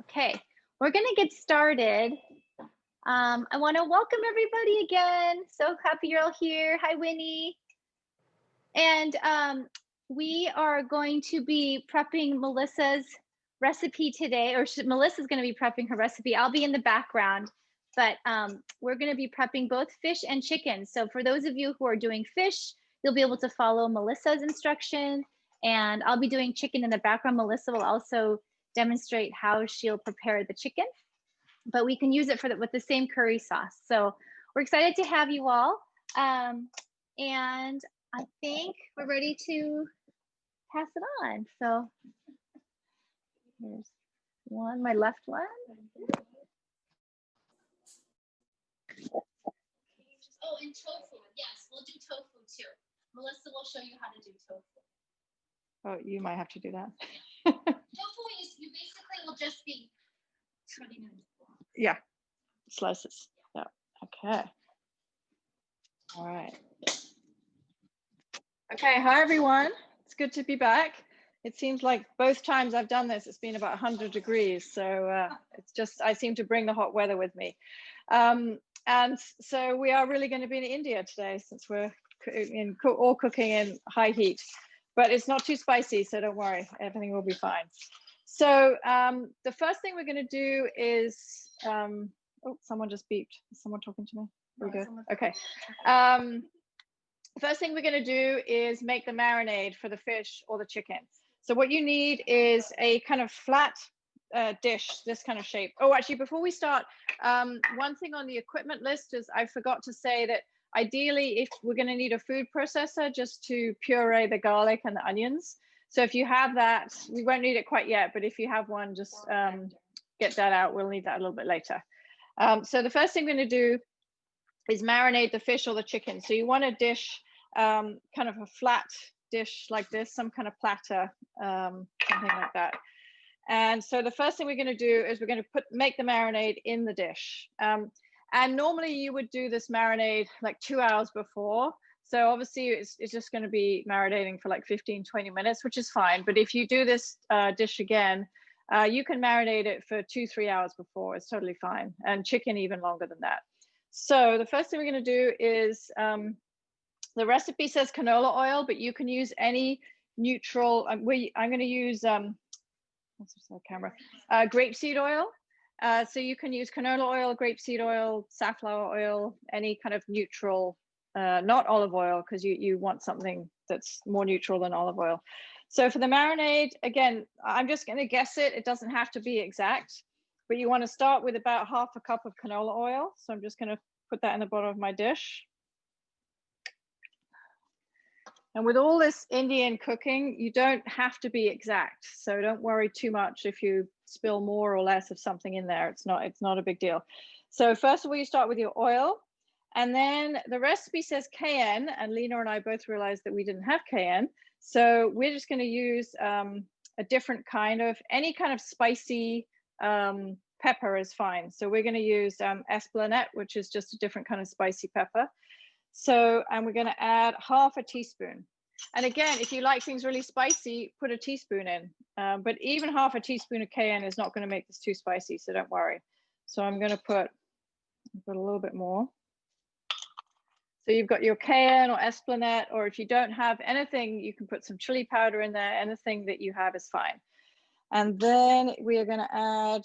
Okay, we're gonna get started. I wanna welcome everybody again. So happy you're all here. Hi, Winnie. And we are going to be prepping Melissa's recipe today, or Melissa's gonna be prepping her recipe. I'll be in the background, but we're gonna be prepping both fish and chicken. So for those of you who are doing fish, you'll be able to follow Melissa's instruction, and I'll be doing chicken in the background. Melissa will also demonstrate how she'll prepare the chicken, but we can use it with the same curry sauce. So we're excited to have you all. And I think we're ready to pass it on. So here's one, my left one. Oh, and tofu. Yes, we'll do tofu too. Melissa will show you how to do tofu. Oh, you might have to do that. Tofu is, you basically will just be cutting it. Yeah, slices. Yeah, okay. All right. Okay, hi everyone. It's good to be back. It seems like both times I've done this, it's been about 100 degrees. So it's just, I seem to bring the hot weather with me. And so we are really going to be in India today, since we're all cooking in high heat. But it's not too spicy, so don't worry, everything will be fine. So the first thing we're going to do is, oh, someone just beeped. Is someone talking to me? We're good. Okay. First thing we're going to do is make the marinade for the fish or the chicken. So what you need is a kind of flat dish, this kind of shape. Oh, actually, before we start, one thing on the equipment list is I forgot to say that ideally, if we're going to need a food processor just to puree the garlic and the onions. So if you have that, we won't need it quite yet, but if you have one, just get that out. We'll need that a little bit later. So the first thing we're going to do is marinate the fish or the chicken. So you want a dish, kind of a flat dish like this, some kind of platter, something like that. And so the first thing we're going to do is we're going to make the marinade in the dish. And normally you would do this marinade like 2 hours before. So obviously it's just going to be marinating for like 15, 20 minutes, which is fine. But if you do this dish again, you can marinate it for 2-3 hours before. It's totally fine. And chicken even longer than that. So the first thing we're going to do is, the recipe says canola oil, but you can use any neutral. I'm going to use, what's the camera? Grapeseed oil. So you can use canola oil, grapeseed oil, safflower oil, any kind of neutral, not olive oil, because you want something that's more neutral than olive oil. So for the marinade, again, I'm just going to guess it. It doesn't have to be exact, but you want to start with about half a cup of canola oil. So I'm just going to put that in the bottom of my dish. And with all this Indian cooking, you don't have to be exact. So don't worry too much if you spill more or less of something in there. It's not a big deal. So first of all, you start with your oil. And then the recipe says cayenne, and Lynna and I both realized that we didn't have cayenne. So we're just going to use a different kind of, any kind of spicy pepper is fine. So we're going to use esplanade, which is just a different kind of spicy pepper. So, and we're going to add half a teaspoon. And again, if you like things really spicy, put a teaspoon in. But even half a teaspoon of cayenne is not going to make this too spicy, so don't worry. So I'm going to put a little bit more. So you've got your cayenne or esplanade, or if you don't have anything, you can put some chili powder in there. Anything that you have is fine. And then we are going to add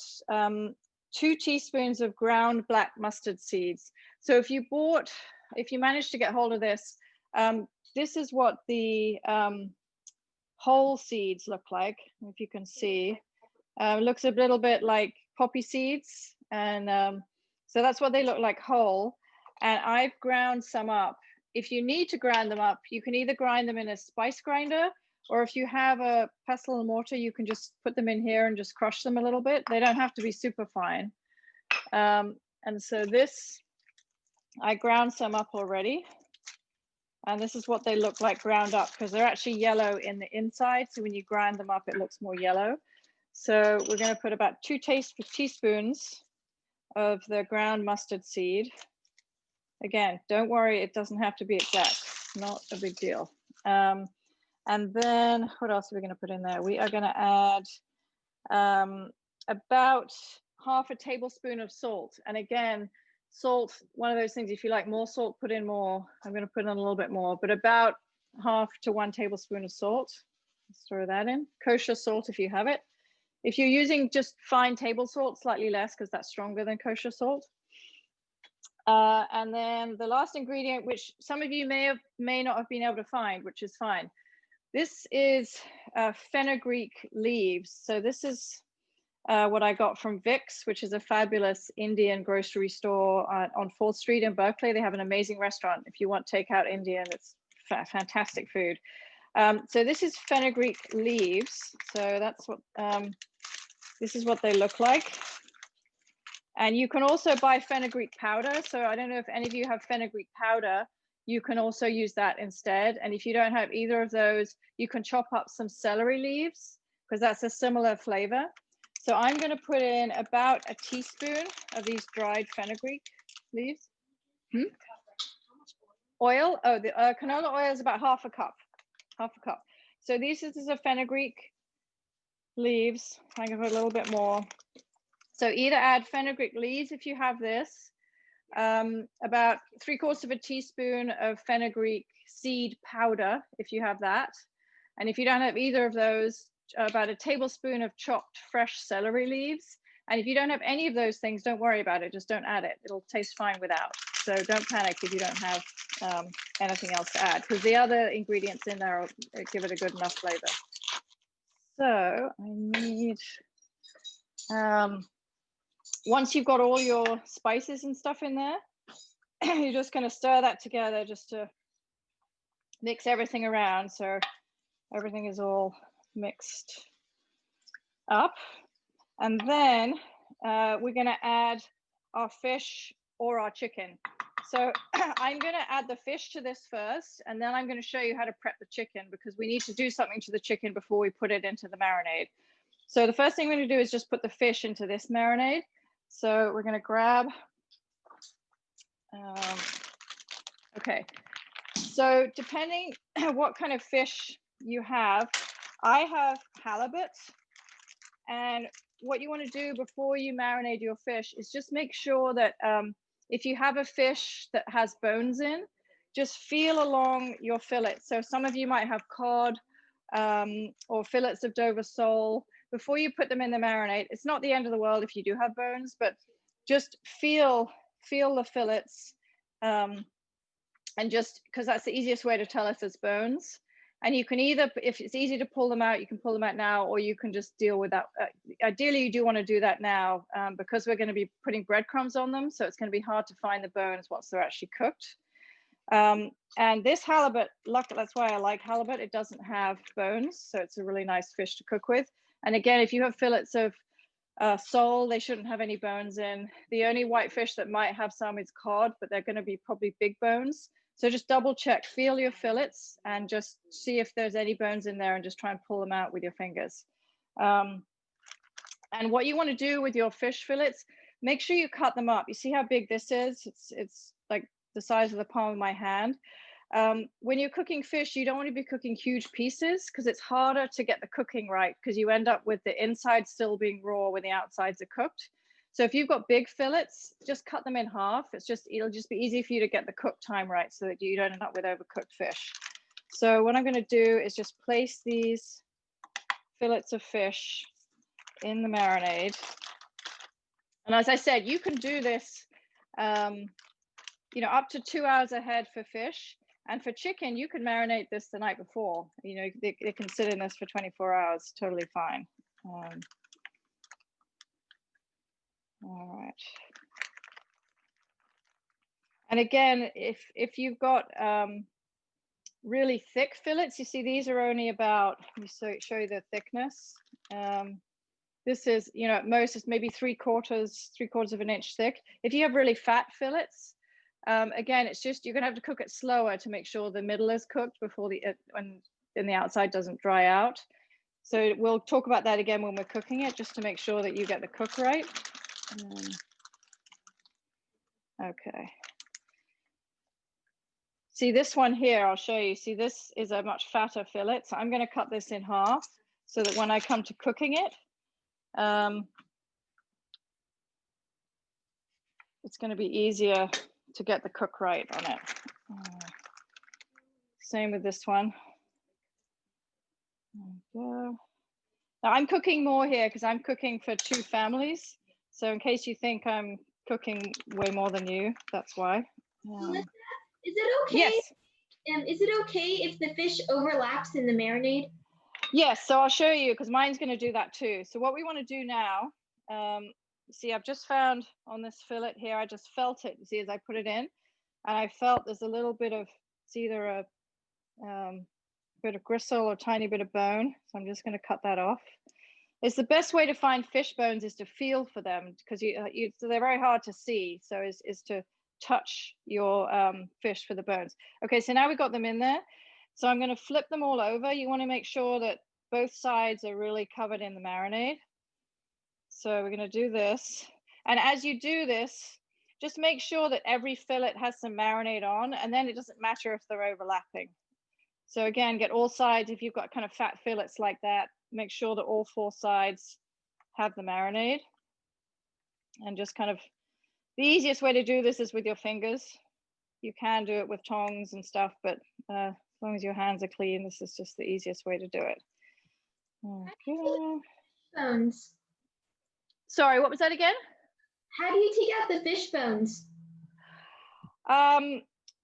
2 teaspoons of ground black mustard seeds. So if you managed to get hold of this, this is what the whole seeds look like. If you can see, looks a little bit like poppy seeds. And so that's what they look like whole. And I've ground some up. If you need to grind them up, you can either grind them in a spice grinder, or if you have a pestle and mortar, you can just put them in here and just crush them a little bit. They don't have to be super fine. And so this, I ground some up already. And this is what they look like ground up, because they're actually yellow in the inside. So when you grind them up, it looks more yellow. So we're going to put about 2 teaspoons of the ground mustard seed. Again, don't worry, it doesn't have to be exact. Not a big deal. And then what else are we going to put in there? We are going to add about half a tablespoon of salt. And again, salt, one of those things, if you like more salt, put in more. I'm going to put in a little bit more, but about half to 1 tablespoon of salt. Let's throw that in. Kosher salt if you have it. If you're using just fine table salt, slightly less because that's stronger than kosher salt. And then the last ingredient, which some of you may not have been able to find, which is fine. This is fenugreek leaves. So this is what I got from Vic's, which is a fabulous Indian grocery store on 4th Street in Berkeley. They have an amazing restaurant. If you want takeout Indian, it's fantastic food. So this is fenugreek leaves. So that's what, this is what they look like. And you can also buy fenugreek powder. So I don't know if any of you have fenugreek powder. You can also use that instead. And if you don't have either of those, you can chop up some celery leaves because that's a similar flavor. So I'm going to put in about a teaspoon of these dried fenugreek leaves. Oil, oh, the canola oil is about half a cup. So this is a fenugreek leaves. I'm going to put a little bit more. So either add fenugreek leaves if you have this, about 3/4 of a teaspoon of fenugreek seed powder if you have that. And if you don't have either of those, about a tablespoon of chopped fresh celery leaves. And if you don't have any of those things, don't worry about it. Just don't add it. It'll taste fine without. So don't panic if you don't have anything else to add, because the other ingredients in there will give it a good enough flavor. So I need, once you've got all your spices and stuff in there, you're just going to stir that together just to mix everything around so everything is all mixed up. And then we're going to add our fish or our chicken. So I'm going to add the fish to this first, and then I'm going to show you how to prep the chicken, because we need to do something to the chicken before we put it into the marinade. So the first thing we're going to do is just put the fish into this marinade. So we're going to grab, okay. So depending what kind of fish you have, I have halibut. And what you want to do before you marinate your fish is just make sure that if you have a fish that has bones in, just feel along your fillets. So some of you might have cod or fillets of Dover sole. Before you put them in the marinade, it's not the end of the world if you do have bones, but just feel the fillets, and just because that's the easiest way to tell if there's bones. And you can either, if it's easy to pull them out, you can pull them out now, or you can just deal with that. Ideally, you do want to do that now because we're going to be putting breadcrumbs on them. So it's going to be hard to find the bones once they're actually cooked. And this halibut, that's why I like halibut. It doesn't have bones, so it's a really nice fish to cook with. And again, if you have fillets of sole, they shouldn't have any bones in. The only white fish that might have some is cod, but they're going to be probably big bones. So just double check, feel your fillets and just see if there's any bones in there and just try and pull them out with your fingers. And what you want to do with your fish fillets, make sure you cut them up. You see how big this is? It's like the size of the palm of my hand. When you're cooking fish, you don't want to be cooking huge pieces because it's harder to get the cooking right, because you end up with the inside still being raw when the outsides are cooked. So if you've got big fillets, just cut them in half. It'll just be easy for you to get the cook time right so that you don't end up with overcooked fish. So what I'm going to do is just place these fillets of fish in the marinade. And as I said, you can do this, up to 2 hours ahead for fish. And for chicken, you can marinate this the night before. They can sit in this for 24 hours, totally fine. All right. And again, if you've got really thick fillets, you see these are only about, let me show you the thickness. This is, at most it's maybe 3/4 of an inch thick. If you have really fat fillets, again, it's just, you're gonna have to cook it slower to make sure the middle is cooked before and the outside doesn't dry out. So we'll talk about that again when we're cooking it, just to make sure that you get the cook right. Okay. See this one here, I'll show you. See, this is a much fatter fillet. So I'm going to cut this in half so that when I come to cooking it, it's going to be easier to get the cook right on it. Same with this one. There we go. Now I'm cooking more here because I'm cooking for 2 families. So in case you think I'm cooking way more than you, that's why. Is it okay? Yes. Is it okay if the fish overlaps in the marinade? Yes, so I'll show you because mine's going to do that too. So what we want to do now, see, I've just found on this fillet here, I just felt it, see, as I put it in, and I felt there's a little bit of, it's either a bit of gristle or a tiny bit of bone. So I'm just going to cut that off. It's the best way to find fish bones is to feel for them because so they're very hard to see. So is to touch your fish for the bones. Okay, so now we've got them in there. So I'm going to flip them all over. You want to make sure that both sides are really covered in the marinade. So we're going to do this. And as you do this, just make sure that every fillet has some marinade on, and then it doesn't matter if they're overlapping. So again, get all sides. If you've got kind of fat fillets like that, make sure that all 4 sides have the marinade. And just kind of, the easiest way to do this is with your fingers. You can do it with tongs and stuff, but as long as your hands are clean, this is just the easiest way to do it. Okay. Bones. Sorry, what was that again? How do you take out the fish bones?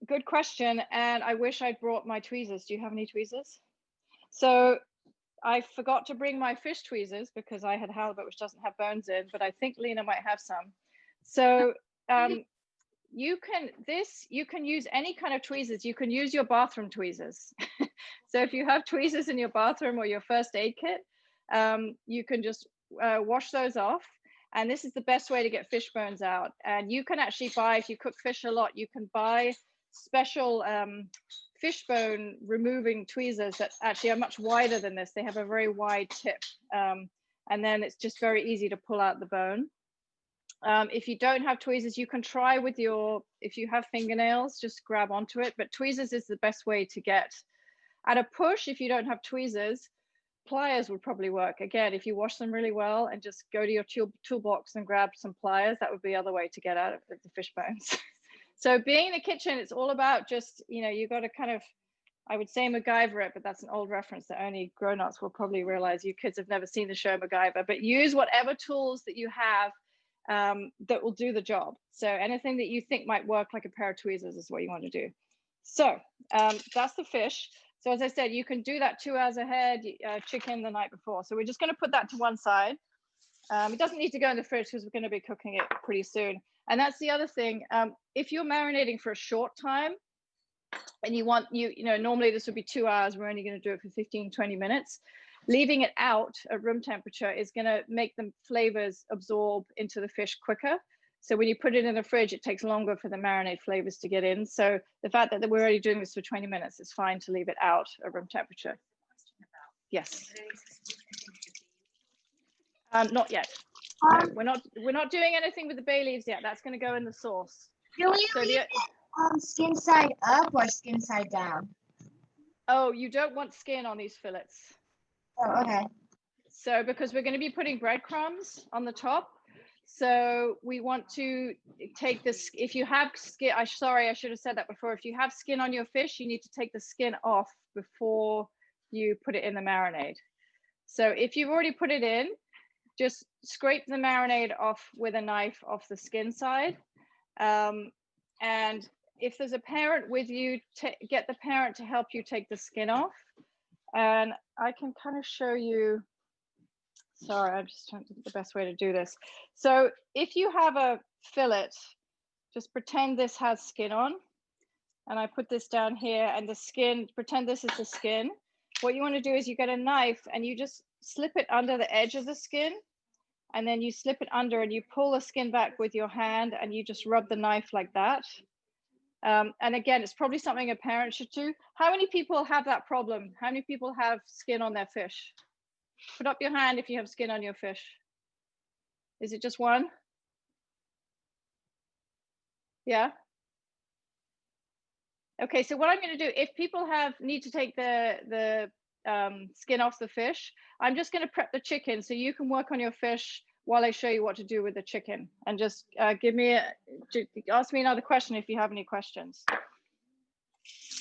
Good question. And I wish I'd brought my tweezers. Do you have any tweezers? So I forgot to bring my fish tweezers because I had halibut, which doesn't have bones in, but I think Lynna might have some. So you can use any kind of tweezers. You can use your bathroom tweezers. So if you have tweezers in your bathroom or your first aid kit, you can just wash those off. And this is the best way to get fish bones out. And you can actually buy, if you cook fish a lot, you can buy special fish bone removing tweezers that actually are much wider than this. They have a very wide tip. And then it's just very easy to pull out the bone. If you don't have tweezers, you can try with if you have fingernails, just grab onto it. But tweezers is the best way to get. At a push, if you don't have tweezers, pliers would probably work. Again, if you wash them really well and just go to your toolbox and grab some pliers, that would be the other way to get out of the fish bones. So being in the kitchen, it's all about just, you got to kind of, I would say MacGyver it, but that's an old reference that only grown-ups will probably realize. You kids have never seen the show MacGyver, but use whatever tools that you have that will do the job. So anything that you think might work, like a pair of tweezers, is what you want to do. So that's the fish. So as I said, you can do that 2 hours ahead, chicken the night before. So we're just going to put that to one side. It doesn't need to go in the fridge because we're going to be cooking it pretty soon. And that's the other thing. If you're marinating for a short time and you want, normally this would be 2 hours. We're only going to do it for 15, 20 minutes. Leaving it out at room temperature is going to make the flavors absorb into the fish quicker. So when you put it in the fridge, it takes longer for the marinade flavors to get in. So the fact that we're already doing this for 20 minutes, it's fine to leave it out at room temperature. Yes. Not yet. No, we're not doing anything with the bay leaves yet. That's going to go in the sauce. Do we leave it skin side up or skin side down? Oh, you don't want skin on these fillets. Oh, okay. So because we're going to be putting breadcrumbs on the top, so we want to take this. If you have skin, sorry, I should have said that before. If you have skin on your fish, you need to take the skin off before you put it in the marinade. So if you've already put it in, just scrape the marinade off with a knife off the skin side. And if there's a parent with you, get the parent to help you take the skin off. And I can kind of show you. Sorry, I'm just trying to think the best way to do this. So if you have a fillet, just pretend this has skin on. And I put this down here and the skin, pretend this is the skin. What you want to do is you get a knife and you just slip it under the edge of the skin. And then you slip it under and you pull the skin back with your hand and you just rub the knife like that. And again, it's probably something a parent should do. How many people have that problem? How many people have skin on their fish? Put up your hand if you have skin on your fish. Is it just one? Yeah. Okay, so what I'm going to do, if people need to take the skin off the fish, I'm just going to prep the chicken so you can work on your fish while I show you what to do with the chicken. And just ask me another question if you have any questions.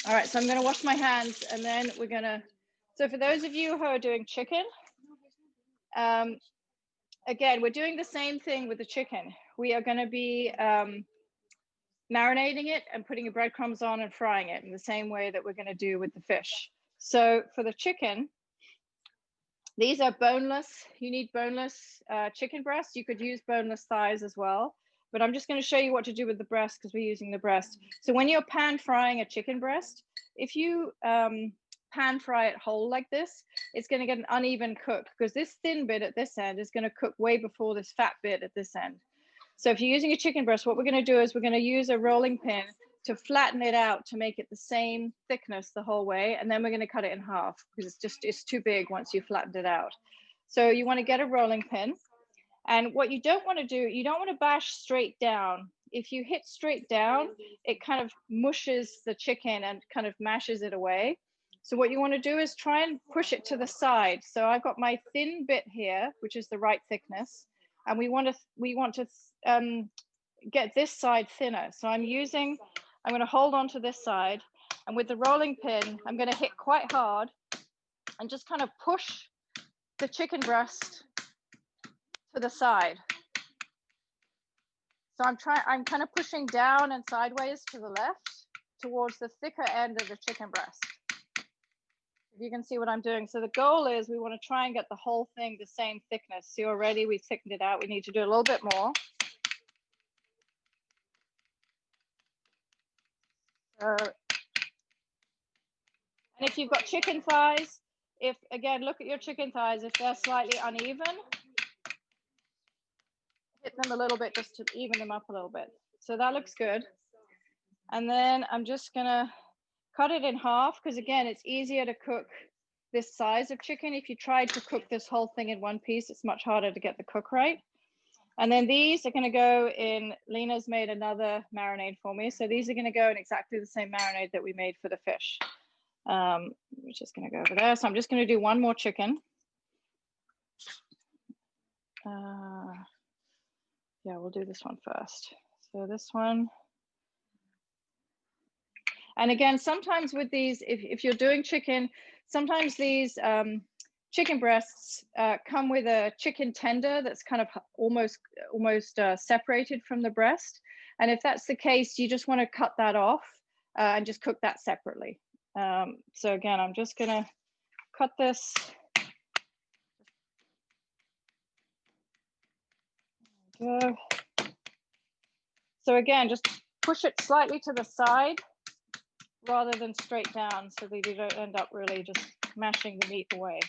All right, so I'm gonna wash my hands and then we're gonna, so for those of you who are doing chicken, again, we're doing the same thing with the chicken. We are gonna be marinating it and putting the breadcrumbs on and frying it in the same way that we're gonna do with the fish. So for the chicken, these are boneless. You need boneless chicken breast. You could use boneless thighs as well, but I'm just going to show you what to do with the breast because we're using the breast. So when you're pan frying a chicken breast, if you pan fry it whole like this, it's going to get an uneven cook because this thin bit at this end is going to cook way before this fat bit at this end. So if you're using a chicken breast, what we're going to do is we're going to use a rolling pin to flatten it out to make it the same thickness the whole way. And then we're going to cut it in half because it's too big once you flattened it out. So you want to get a rolling pin. And what you don't want to do, you don't want to bash straight down. If you hit straight down, it kind of mushes the chicken and kind of mashes it away. So what you want to do is try and push it to the side. So I've got my thin bit here, which is the right thickness. And we want to get this side thinner. So I'm going to hold on to this side, and with the rolling pin, I'm going to hit quite hard and just kind of push the chicken breast to the side. So I'm kind of pushing down and sideways to the left towards the thicker end of the chicken breast. If you can see what I'm doing. So the goal is we want to try and get the whole thing the same thickness. See already we've thickened it out. We need to do a little bit more. And if you've got chicken thighs, again, look at your chicken thighs. If they're slightly uneven, hit them a little bit just to even them up a little bit. So that looks good. And then I'm just gonna cut it in half because again, it's easier to cook this size of chicken. If you tried to cook this whole thing in one piece, it's much harder to get the cook right. And then these are going to go in, Lynna's made another marinade for me. So these are going to go in exactly the same marinade that we made for the fish. Which is going to go over there. So I'm just going to do one more chicken. Yeah, we'll do this one first. So this one. And again, sometimes with these, if you're doing chicken, sometimes these chicken breasts come with a chicken tender that's kind of almost separated from the breast. And if that's the case, you just want to cut that off and just cook that separately. So again, I'm just gonna cut this. There we go. So again, just push it slightly to the side rather than straight down so that you don't end up really just mashing the meat away.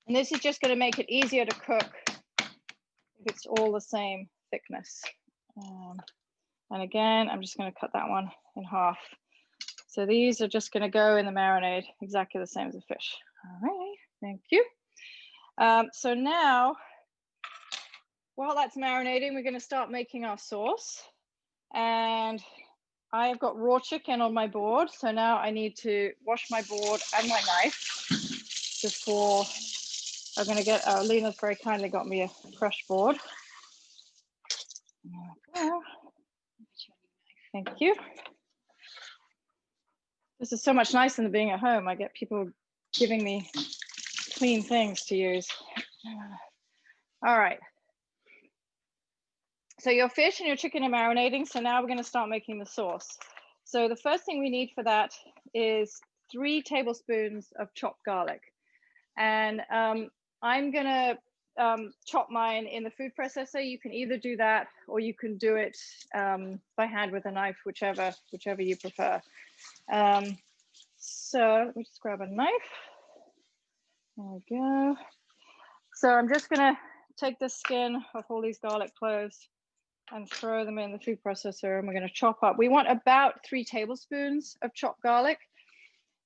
And this is just going to make it easier to cook if it's all the same thickness. And again, I'm just going to cut that one in half. So these are just going to go in the marinade exactly the same as the fish. All right, thank you. So now, while that's marinating, we're going to start making our sauce. And I've got raw chicken on my board. So now I need to wash my board and my knife before I'm going to get, Lynna's very kindly got me a fresh board. Thank you. This is so much nicer than being at home. I get people giving me clean things to use. All right. So your fish and your chicken are marinating. So now we're going to start making the sauce. So the first thing we need for that is 3 tablespoons of chopped garlic. And I'm going to chop mine in the food processor. You can either do that or you can do it by hand with a knife, whichever you prefer. So let me just grab a knife. There we go. So I'm just going to take the skin off all these garlic cloves and throw them in the food processor, and we're going to chop up. We want about 3 tablespoons of chopped garlic.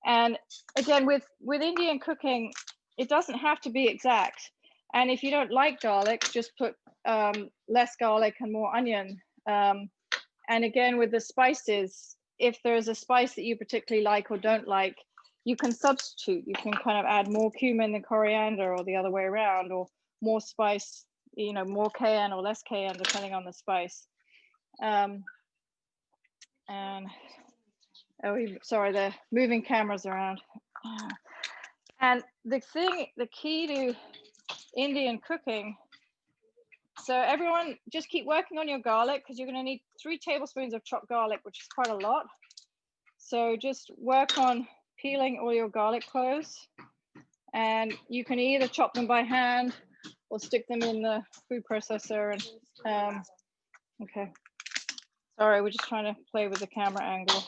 And again, with Indian cooking, it doesn't have to be exact. And if you don't like garlic, just put less garlic and more onion. And again, with the spices, if there's a spice that you particularly like or don't like, you can substitute. You can kind of add more cumin than coriander, or the other way around, or more spice, you know, more cayenne or less cayenne, depending on the spice. And oh, sorry, they're moving cameras around. And the key to Indian cooking, so everyone just keep working on your garlic, because you're going to need 3 tablespoons of chopped garlic, which is quite a lot. So just work on peeling all your garlic cloves, and you can either chop them by hand or stick them in the food processor. And okay, sorry, we're just trying to play with the camera angle.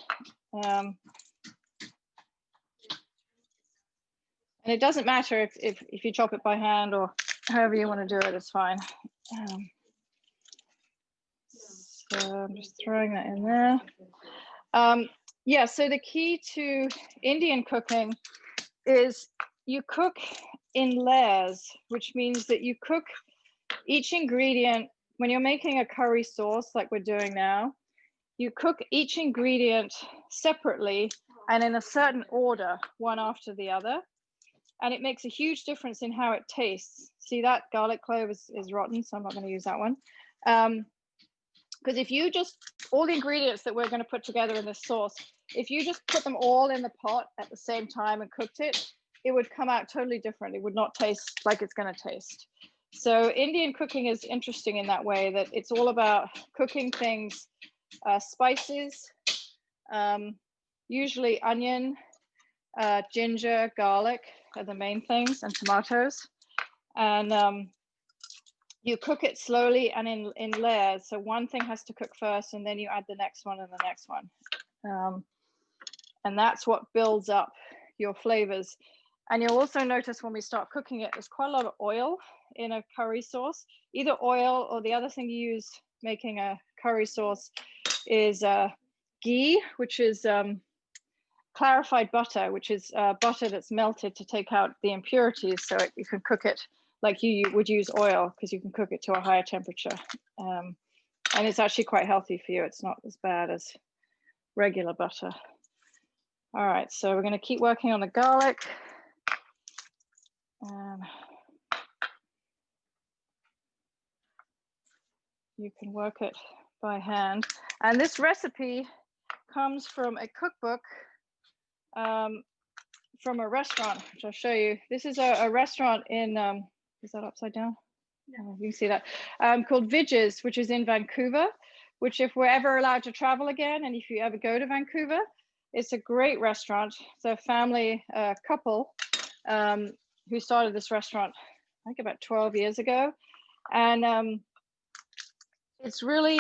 And it doesn't matter if you chop it by hand or however you want to do it, it's fine. So I'm just throwing that in there. Yeah, so the key to Indian cooking is you cook in layers, which means that you cook each ingredient. When you're making a curry sauce like we're doing now, you cook each ingredient separately and in a certain order, one after the other. And it makes a huge difference in how it tastes. See, that garlic clove is rotten, so I'm not going to use that one. Because if you just, all the ingredients that we're going to put together in this sauce, if you just put them all in the pot at the same time and cooked it, it would come out totally different. It would not taste like it's going to taste. So Indian cooking is interesting in that way, that it's all about cooking things, spices, usually onion, ginger, garlic are the main things, and tomatoes. And you cook it slowly and in layers. So one thing has to cook first, and then you add the next one and the next one. And that's what builds up your flavors. And you'll also notice when we start cooking it, there's quite a lot of oil in a curry sauce. Either oil, or the other thing you use making a curry sauce is ghee, which is clarified butter, which is butter that's melted to take out the impurities, so you can cook it like you would use oil, because you can cook it to a higher temperature. And it's actually quite healthy for you. It's not as bad as regular butter. All right, so we're going to keep working on the garlic. You can work it by hand. And this recipe comes from a cookbook from a restaurant, which I'll show you. This is a restaurant in, is that upside down? No, you can see that, called Vidges, which is in Vancouver, which if we're ever allowed to travel again, and if you ever go to Vancouver, it's a great restaurant. It's a family couple who started this restaurant, I think about 12 years ago. And it's really,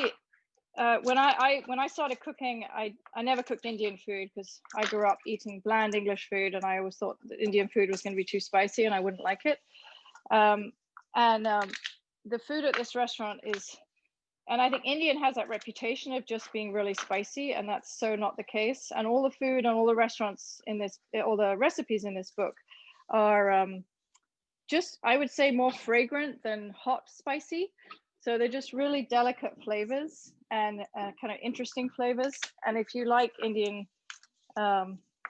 when I started cooking, I never cooked Indian food, because I grew up eating bland English food, and I always thought that Indian food was going to be too spicy and I wouldn't like it. The food at this restaurant is, and I think Indian has that reputation of just being really spicy, and that's so not the case. And all the food and all the restaurants in this, all the recipes in this book are just, I would say, more fragrant than hot spicy. So they're just really delicate flavors and kind of interesting flavors. And if you like Indian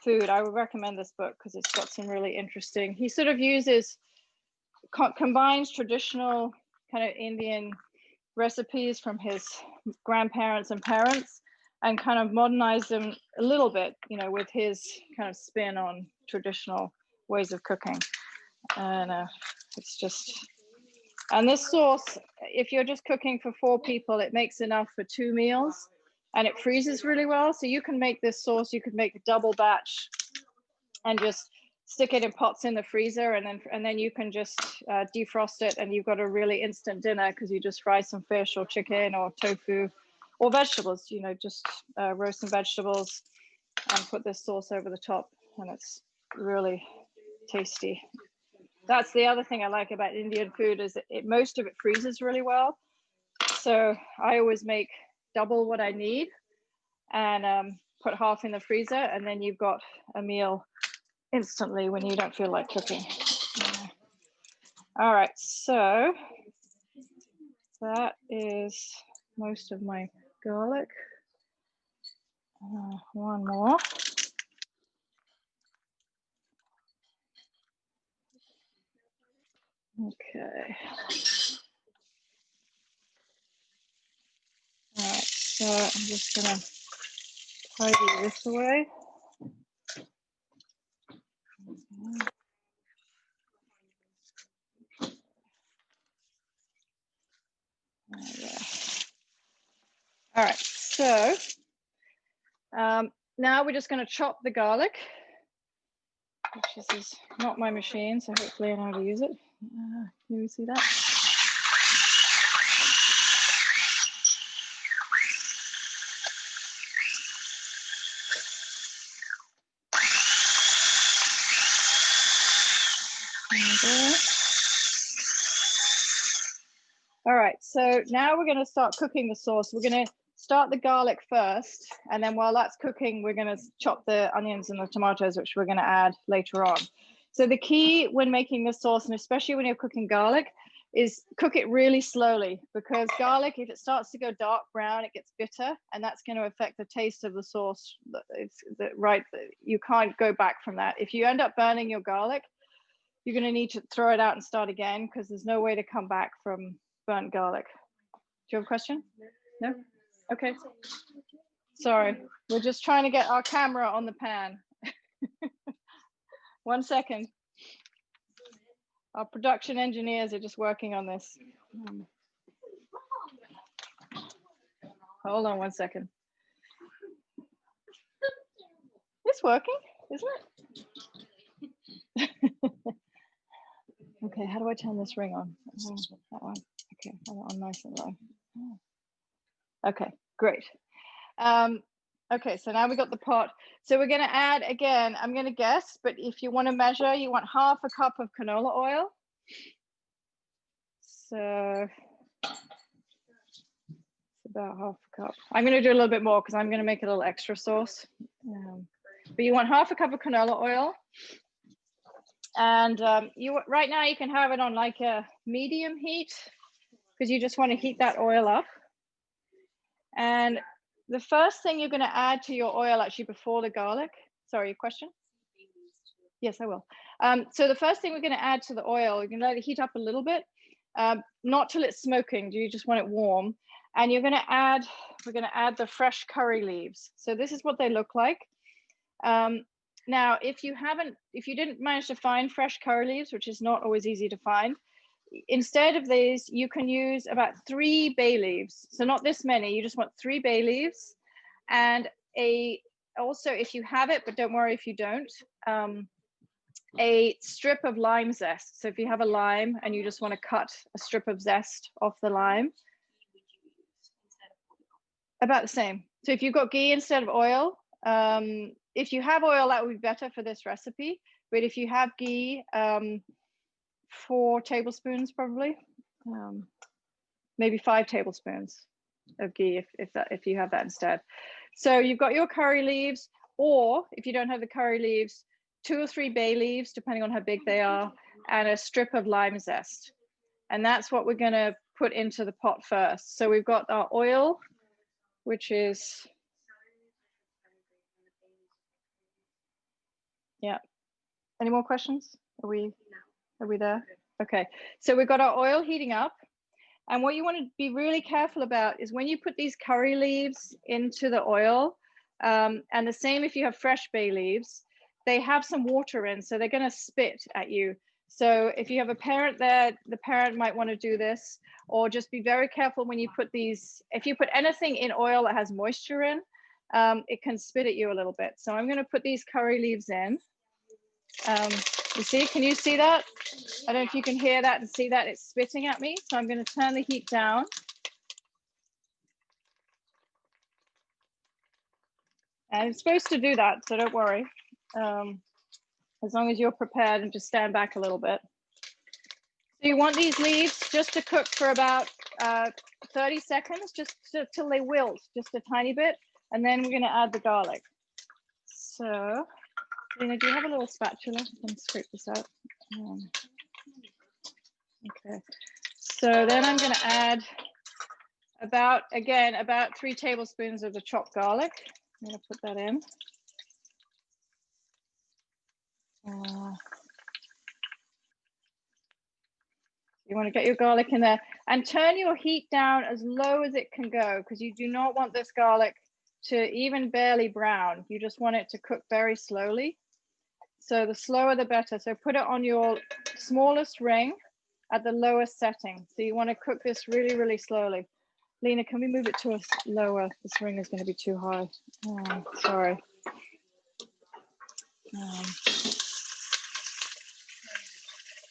food, I would recommend this book, because it's got some really interesting, he sort of uses, combines traditional kind of Indian recipes from his grandparents and parents, and kind of modernize them a little bit, you know, with his kind of spin on traditional ways of cooking. And it's just, and this sauce, if you're just cooking for 4 people, it makes enough for 2 meals, and it freezes really well. So you can make this sauce, you could make a double batch and just stick it in pots in the freezer, and then you can just defrost it, and you've got a really instant dinner, because you just fry some fish or chicken or tofu or vegetables, you know, just roast some vegetables and put this sauce over the top, and it's really tasty. That's the other thing I like about Indian food, is that most of it freezes really well. So I always make double what I need and put half in the freezer, and then you've got a meal instantly when you don't feel like cooking. All right, so that is most of my garlic. One more. Okay. All right, so I'm just gonna tidy this away. All right, so now we're just going to chop the garlic, which is not my machine, so hopefully I know how to use it. Can you see that? All right, so now we're going to start cooking the sauce. We're going to start the garlic first, and then while that's cooking, we're going to chop the onions and the tomatoes, which we're going to add later on. So the key when making this sauce, and especially when you're cooking garlic, is cook it really slowly, because garlic, if it starts to go dark brown, it gets bitter, and that's going to affect the taste of the sauce. You can't go back from that. If you end up burning your garlic, you're going to need to throw it out and start again, because there's no way to come back from burnt garlic. Do you have a question? No? Okay. Sorry, we're just trying to get our camera on the pan. 1 second. Our production engineers are just working on this. Hold on 1 second. It's working, isn't it? Okay, how do I turn this ring on? Oh, that one. Okay, I want on nice and low. Oh. Okay, great. Okay, so now we got the pot. So we're going to add, again, I'm going to guess, but if you want to measure, you want ½ a cup of canola oil. So it's about ½ a cup. I'm going to do a little bit more because I'm going to make a little extra sauce. But you want ½ a cup of canola oil. And right now you can have it on like a medium heat, because you just want to heat that oil up. And the first thing you're going to add to your oil, actually, before the garlic, sorry, your question? Yes, I will. So the first thing we're going to add to the oil, you're going to let it heat up a little bit, not till it's smoking. You just want it warm. And we're going to add the fresh curry leaves. So this is what they look like. Now, if you didn't manage to find fresh curry leaves, which is not always easy to find, instead of these, you can use about 3 bay leaves. So not this many, you just want 3 bay leaves. And also, if you have it, but don't worry if you don't, a strip of lime zest. So if you have a lime and you just want to cut a strip of zest off the lime, about the same. So if you've got ghee instead of oil, if you have oil, that would be better for this recipe. But if you have ghee, 4 tablespoons probably, maybe 5 tablespoons of ghee if you have that instead. So you've got your curry leaves, or if you don't have the curry leaves, 2 or 3 bay leaves, depending on how big they are, and a strip of lime zest. And that's what we're going to put into the pot first. So we've got our oil, which is, yeah. Any more questions? Are we there? Okay, so we've got our oil heating up. And what you want to be really careful about is when you put these curry leaves into the oil, and the same if you have fresh bay leaves, they have some water in, so they're going to spit at you. So if you have a parent there, the parent might want to do this, or just be very careful when you put these. If you put anything in oil that has moisture in, it can spit at you a little bit. So I'm going to put these curry leaves in. You see, can you see that? I don't know if you can hear that and see that, it's spitting at me. So I'm going to turn the heat down. And it's supposed to do that, so don't worry. As long as you're prepared and just stand back a little bit. So you want these leaves just to cook for about 30 seconds, just till they wilt, just a tiny bit. And then we're going to add the garlic. So, Lynna, do you have a little spatula? I can scrape this out. Okay. So then I'm going to add about 3 tablespoons of the chopped garlic. I'm going to put that in. You want to get your garlic in there and turn your heat down as low as it can go, because you do not want this garlic to even barely brown. You just want it to cook very slowly. So the slower the better. So put it on your smallest ring at the lowest setting. So you want to cook this really, really slowly. Lena, can we move it to a lower? This ring is going to be too high. Oh, sorry.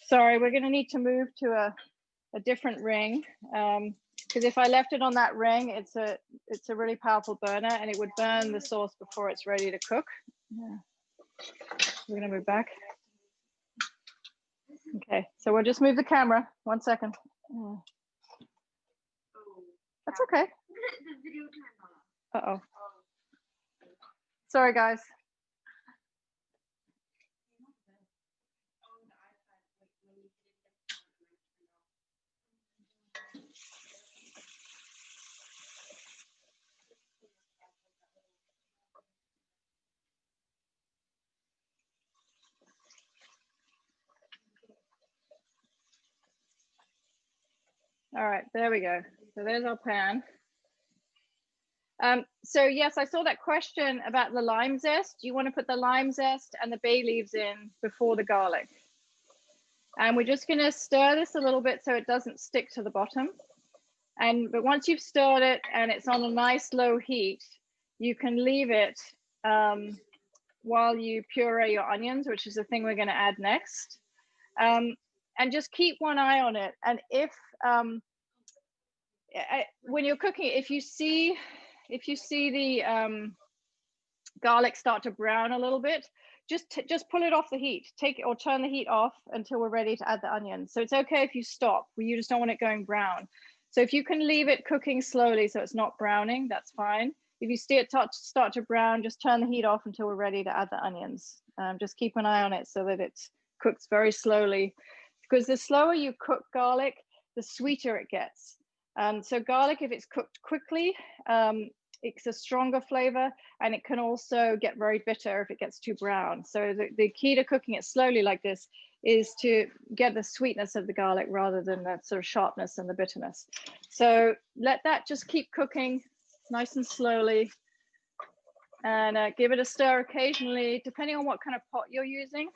Sorry, we're going to need to move to a different ring, because if I left it on that ring, it's a really powerful burner and it would burn the sauce before it's ready to cook. Yeah. We're going to move back. Okay, so we'll just move the camera. 1 second. That's okay. Uh-oh. Sorry, guys. All right, there we go. So there's our pan. So yes, I saw that question about the lime zest. You want to put the lime zest and the bay leaves in before the garlic. And we're just going to stir this a little bit so it doesn't stick to the bottom. But once you've stirred it and it's on a nice low heat, you can leave it while you puree your onions, which is the thing we're going to add next. And just keep one eye on it. And if when you're cooking, if you see the garlic start to brown a little bit, just pull it off the heat. Take it or turn the heat off until we're ready to add the onions. So it's okay if you stop. You just don't want it going brown. So if you can leave it cooking slowly so it's not browning, that's fine. If you see it start to brown, just turn the heat off until we're ready to add the onions. Just keep an eye on it so that it cooks very slowly, because the slower you cook garlic, the sweeter it gets. So garlic, if it's cooked quickly, it's a stronger flavor, and it can also get very bitter if it gets too brown. So the key to cooking it slowly like this is to get the sweetness of the garlic rather than that sort of sharpness and the bitterness. So let that just keep cooking nice and slowly, and give it a stir occasionally, depending on what kind of pot you're using.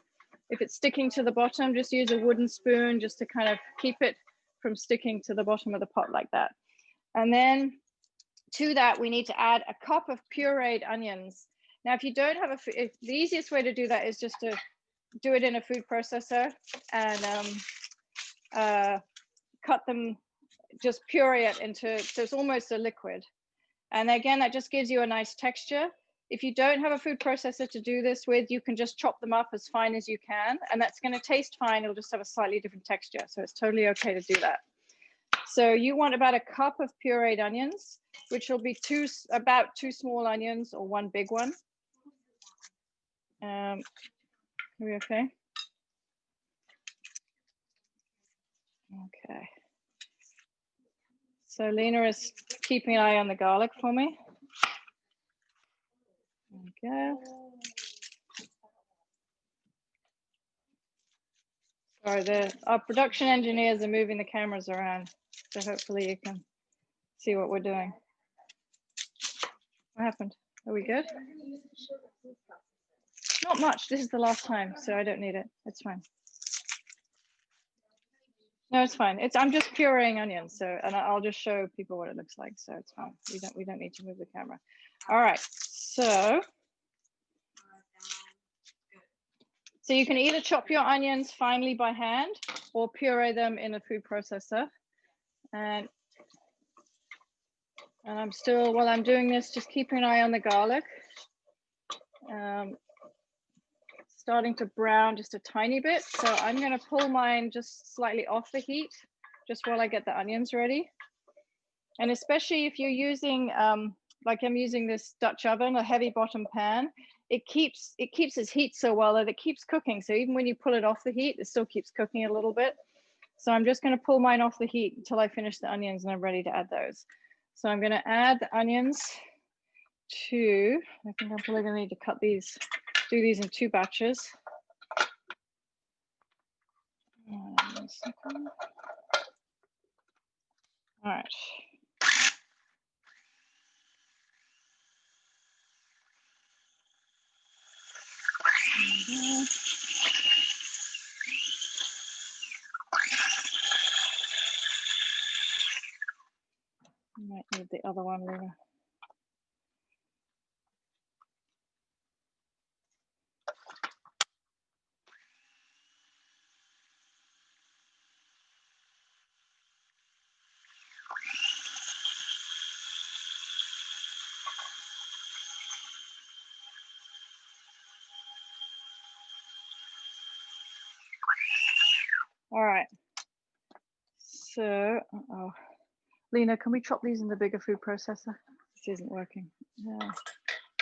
If it's sticking to the bottom, just use a wooden spoon just to kind of keep it from sticking to the bottom of the pot like that. And then to that, we need to add a cup of pureed onions. Now, if you don't have the easiest way to do that is just to do it in a food processor and cut them, just puree it into, so it's almost a liquid. And again, that just gives you a nice texture. If you don't have a food processor to do this with, you can just chop them up as fine as you can, and that's going to taste fine. It'll just have a slightly different texture, so it's totally okay to do that. So you want about a cup of pureed onions, which will be about two small onions or one big one. Are we okay? Okay. So Lena is keeping an eye on the garlic for me. Okay. Sorry, our production engineers are moving the cameras around, so hopefully you can see what we're doing. What happened? Are we good? Not much. This is the last time, so I don't need it. It's fine. No, it's fine. I'm just pureeing onions, so, and I'll just show people what it looks like, so it's fine. We don't need to move the camera. All right, so you can either chop your onions finely by hand or puree them in a food processor. And I'm still, while I'm doing this, just keeping an eye on the garlic. Starting to brown just a tiny bit. So I'm going to pull mine just slightly off the heat, just while I get the onions ready. And especially if you're using, like I'm using this Dutch oven, a heavy bottom pan, it keeps its heat so well that it keeps cooking. So even when you pull it off the heat, it still keeps cooking a little bit. So I'm just going to pull mine off the heat until I finish the onions and I'm ready to add those. So I'm going to add the onions to, I think I'm probably going to need to cut these, do these in 2 batches. 1 second. All right. Might need the other one, Lynna. All right. So, uh-oh. Lynna, can we chop these in the bigger food processor? This isn't working. Yeah.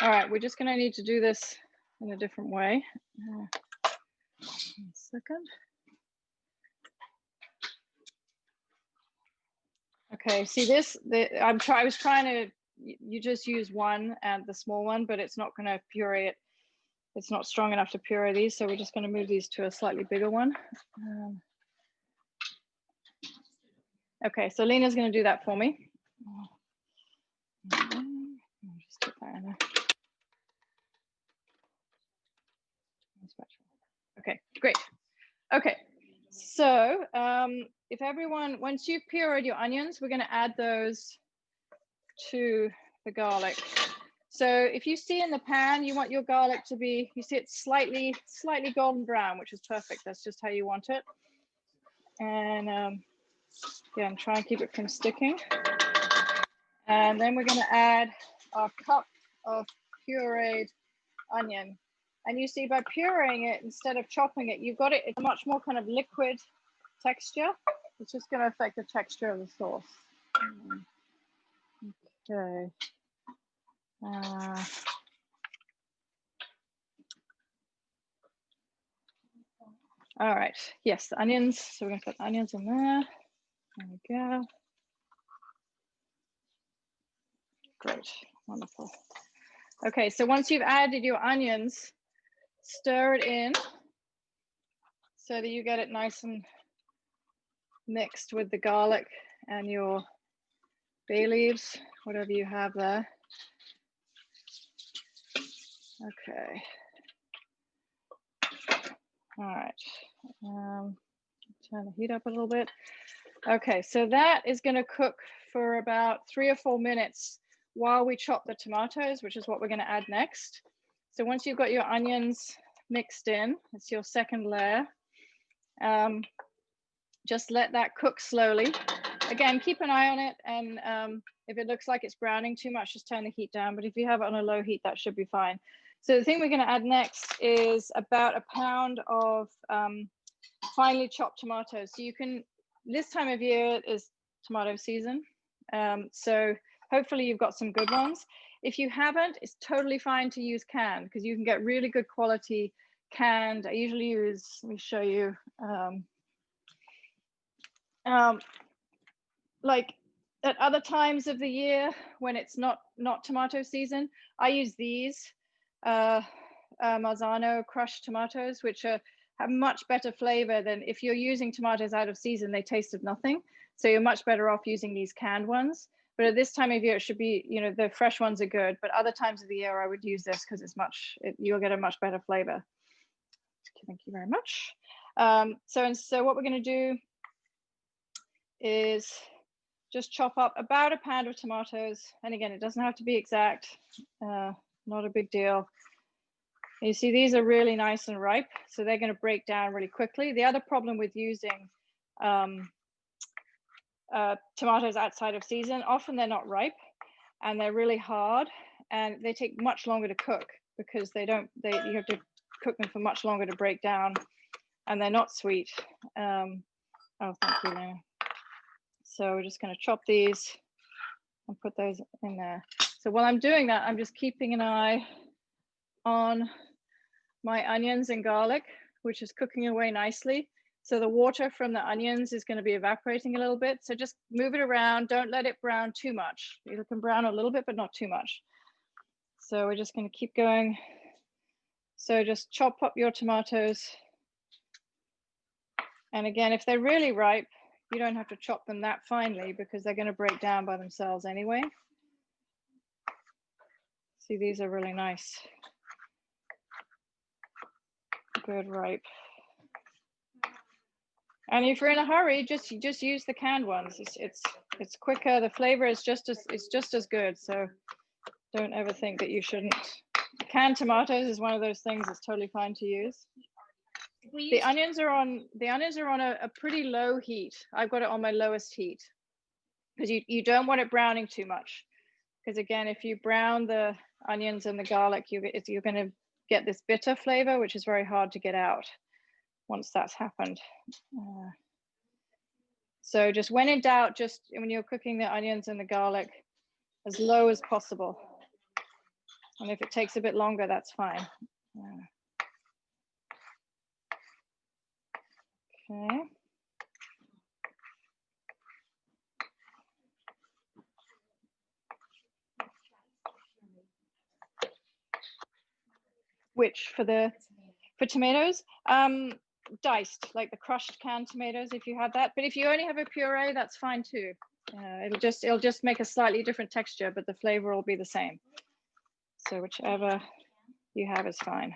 All right, we're just gonna need to do this in a different way. 1 second. Okay, see this, I was trying to, you just use one and the small one, but it's not gonna puree it. It's not strong enough to puree these, so we're just gonna move these to a slightly bigger one. Okay, so Lynna's gonna do that for me. Just get that in there. Okay, great. Okay, so if everyone, once you've pureed your onions, we're gonna add those to the garlic. So if you see in the pan, you want your garlic to be, you see it's slightly golden brown, which is perfect. That's just how you want it. And again, try and keep it from sticking. And then we're gonna add our cup of pureed onion. And you see by pureeing it instead of chopping it, you've got it, it's a much more kind of liquid texture. It's just gonna affect the texture of the sauce. Okay. All right, yes, the onions. So we're gonna put onions in there. There we go. Great, wonderful. Okay, so once you've added your onions, stir it in so that you get it nice and mixed with the garlic and your bay leaves, whatever you have there. Okay. All right. Turn the heat up a little bit. Okay, so that is going to cook for about 3 or 4 minutes while we chop the tomatoes, which is what we're going to add next. So once you've got your onions mixed in, it's your second layer. Just let that cook slowly. Again, keep an eye on it, and if it looks like it's browning too much, just turn the heat down. But if you have it on a low heat, that should be fine. So the thing we're going to add next is about 1 pound of finely chopped tomatoes. So you can, this time of year is tomato season. So hopefully you've got some good ones. If you haven't, it's totally fine to use canned because you can get really good quality canned. I usually use, let me show you. Like at other times of the year when it's not tomato season, I use these Marzano crushed tomatoes, which have much better flavor than if you're using tomatoes out of season, they taste of nothing. So you're much better off using these canned ones. But at this time of year, it should be, you know, the fresh ones are good, but other times of the year, I would use this because it's you'll get a much better flavor. Thank you very much. So what we're going to do is just chop up about 1 pound of tomatoes. And again, it doesn't have to be exact, not a big deal. You see, these are really nice and ripe, so they're going to break down really quickly. The other problem with using tomatoes outside of season, often they're not ripe and they're really hard and they take much longer to cook because you have to cook them for much longer to break down, and they're not sweet. Oh, thank you, Lynna. So we're just going to chop these and put those in there. So while I'm doing that, I'm just keeping an eye on my onions and garlic, which is cooking away nicely. So the water from the onions is going to be evaporating a little bit. So just move it around. Don't let it brown too much. It can brown a little bit, but not too much. So we're just going to keep going. So just chop up your tomatoes. And again, if they're really ripe, you don't have to chop them that finely because they're going to break down by themselves anyway. See, these are really nice. Good ripe. And if you're in a hurry, just use the canned ones. It's quicker. The flavor is just as good. So don't ever think that you shouldn't. Canned tomatoes is one of those things that's totally fine to use. The onions are on a pretty low heat. I've got it on my lowest heat because you don't want it browning too much. Because again, if you brown the onions and the garlic, you're going to get this bitter flavor, which is very hard to get out once that's happened. So just when in doubt, just when you're cooking the onions and the garlic, as low as possible. And if it takes a bit longer, that's fine. Okay. Which for tomatoes? Diced, like the crushed canned tomatoes, if you have that. But if you only have a puree, that's fine too. It'll just make a slightly different texture, but the flavor will be the same. So whichever you have is fine.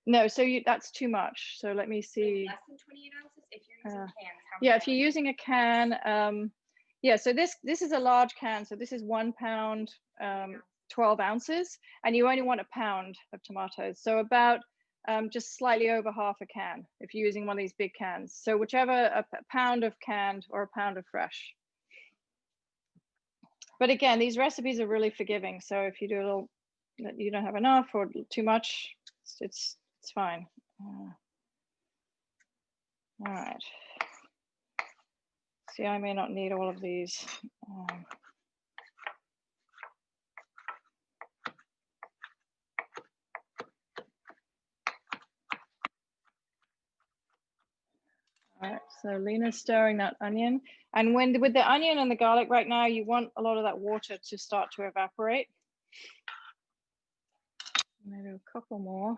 No, so that's too much. So let me see. Less than 28 ounces if you're using cans. Yeah, if you're using a can, yeah, so this is a large can. So this is 1 pound, 12 ounces, and you only want a pound of tomatoes. So about just slightly over half a can if you're using one of these big cans. So whichever, a pound of canned or a pound of fresh. But again, these recipes are really forgiving. So if you do a little, you don't have enough or too much, it's fine. All right. See, I may not need all of these. All right, so Lynna's stirring that onion. And with the onion and the garlic right now, you want a lot of that water to start to evaporate. Maybe a couple more.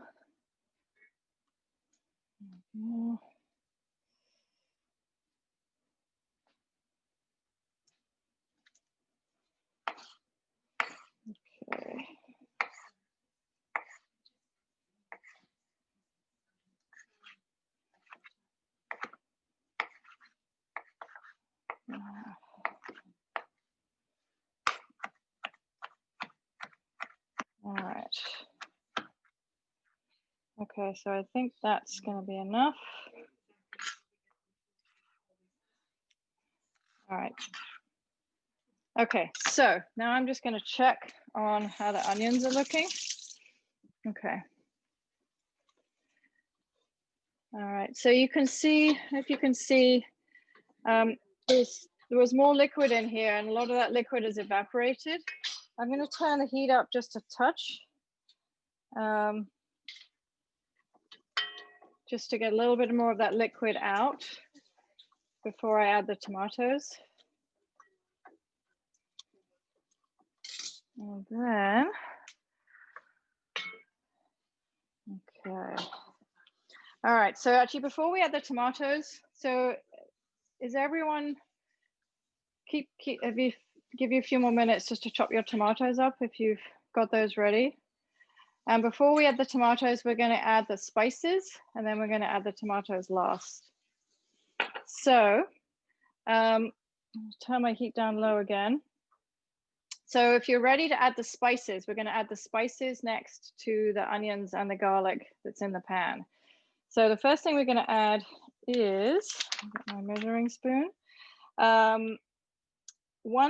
Okay. All right. Okay, so I think that's going to be enough. All right. Okay, so now I'm just going to check on how the onions are looking. Okay. All right, so you can see, if you can see, there was more liquid in here and a lot of that liquid is evaporated. I'm going to turn the heat up just a touch, just to get a little bit more of that liquid out before I add the tomatoes. And then, okay. All right, so actually before we add the tomatoes, so is everyone, give you a few more minutes just to chop your tomatoes up if you've got those ready. And before we add the tomatoes, we're going to add the spices and then we're going to add the tomatoes last. So turn my heat down low again. So if you're ready to add the spices, we're going to add the spices next to the onions and the garlic that's in the pan. So the first thing we're going to add is, I'll get my measuring spoon, 1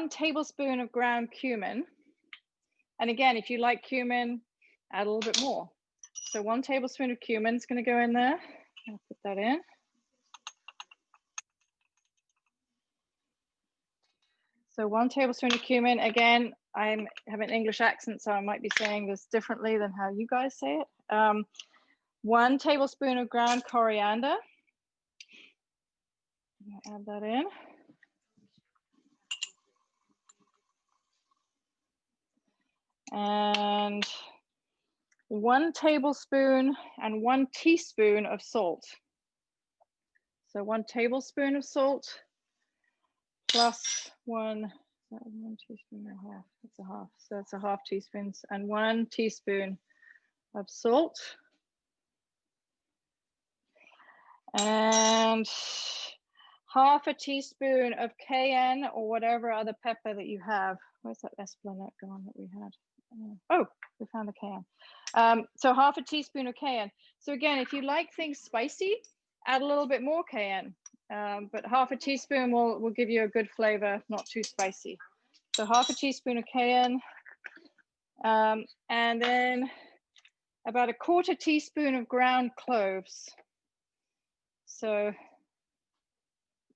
tablespoon of ground cumin. And again, if you like cumin, add a little bit more. So 1 tablespoon of cumin is going to go in there. I'll put that in. So 1 tablespoon of cumin. Again, I have an English accent, so I might be saying this differently than how you guys say it. 1 tablespoon of ground coriander. Add that in. And 1 tablespoon and 1 teaspoon of salt. So 1 tablespoon of salt plus 1 teaspoon and a half. That's a half. So that's a half teaspoon and 1 teaspoon of salt. And half a teaspoon of cayenne or whatever other pepper that you have. Where's that esplanade gone that we had? Oh, we found the cayenne. So half a teaspoon of cayenne. So again, if you like things spicy, add a little bit more cayenne. But half a teaspoon will give you a good flavor, not too spicy. So half a teaspoon of cayenne. And then about a 1/4 teaspoon of ground cloves. So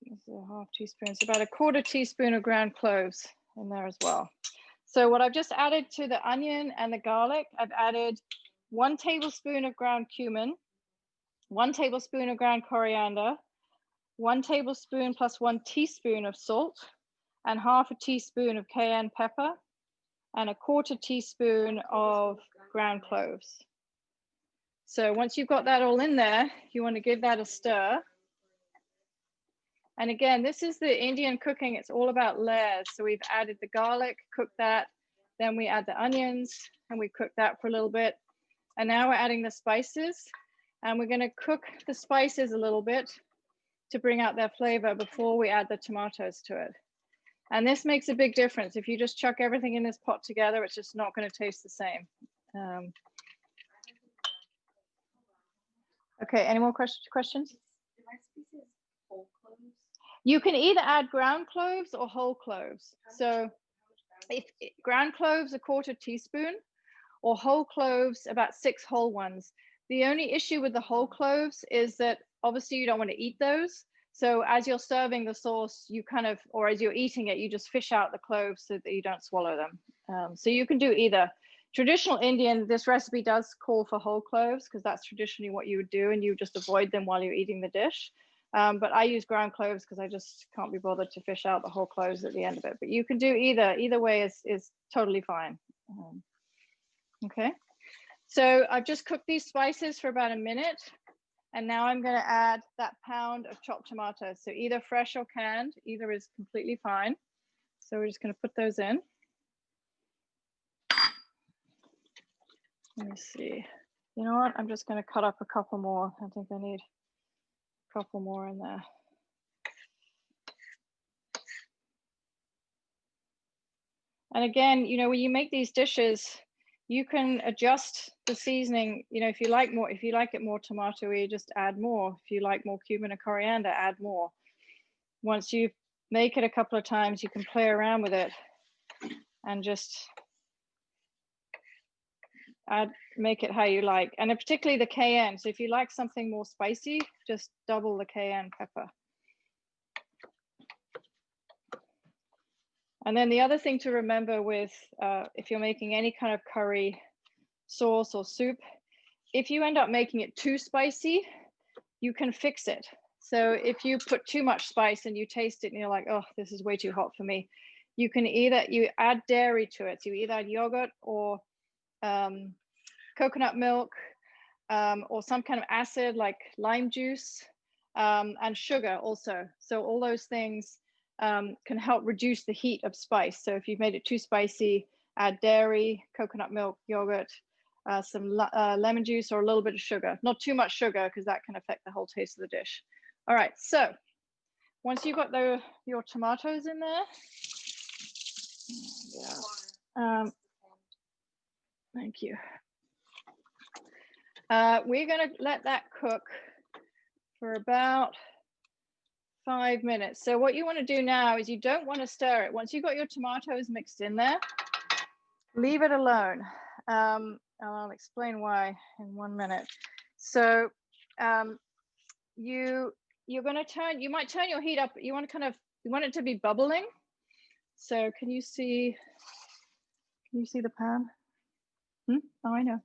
this is a half teaspoon. It's about a 1/4 teaspoon of ground cloves in there as well. So what I've just added to the onion and the garlic, I've added 1 tablespoon of ground cumin, 1 tablespoon of ground coriander, 1 tablespoon plus 1 teaspoon of salt, and half a teaspoon of cayenne pepper, and a 1/4 teaspoon of ground cloves. So once you've got that all in there, you want to give that a stir. And again, this is the Indian cooking. It's all about layers. So we've added the garlic, cooked that. Then we add the onions and we cook that for a little bit. And now we're adding the spices, and we're going to cook the spices a little bit to bring out their flavor before we add the tomatoes to it. And this makes a big difference. If you just chuck everything in this pot together, it's just not going to taste the same. Okay, any more questions? You can either add ground cloves or whole cloves. So if ground cloves, a 1/4 teaspoon, or whole cloves, about 6 whole ones. The only issue with the whole cloves is that obviously you don't want to eat those. So as you're serving the sauce, you kind of, or as you're eating it, you just fish out the cloves so that you don't swallow them. So you can do either. Traditional Indian, this recipe does call for whole cloves because that's traditionally what you would do, and you just avoid them while you're eating the dish. But I use ground cloves because I just can't be bothered to fish out the whole cloves at the end of it. But you can do either. Either way is totally fine. Okay. So I've just cooked these spices for about a minute. And now I'm going to add that pound of chopped tomatoes. So either fresh or canned, either is completely fine. So we're just going to put those in. Let me see. You know what? I'm just going to cut up a couple more. I think I need a couple more in there. And again, you know, when you make these dishes, you can adjust the seasoning. You know, if you like it more tomatoey, just add more. If you like more cumin or coriander, add more. Once you make it a couple of times, you can play around with it and just make it how you like. And particularly the cayenne. So if you like something more spicy, just double the cayenne pepper. And then the other thing to remember with, if you're making any kind of curry sauce or soup, if you end up making it too spicy, you can fix it. So if you put too much spice and you taste it and you're like, oh, this is way too hot for me, you can you add dairy to it. So you either add yogurt or coconut milk or some kind of acid like lime juice and sugar also. So all those things can help reduce the heat of spice. So if you've made it too spicy, add dairy, coconut milk, yogurt, some lemon juice, or a little bit of sugar. Not too much sugar because that can affect the whole taste of the dish. All right, so once you've got your tomatoes in there, thank you. We're going to let that cook for about 5 minutes. So what you want to do now is you don't want to stir it. Once you've got your tomatoes mixed in there, leave it alone. I'll explain why in 1 minute. So you're going to you might turn your heat up. You want it to be bubbling. So can you see the pan? Oh, I know.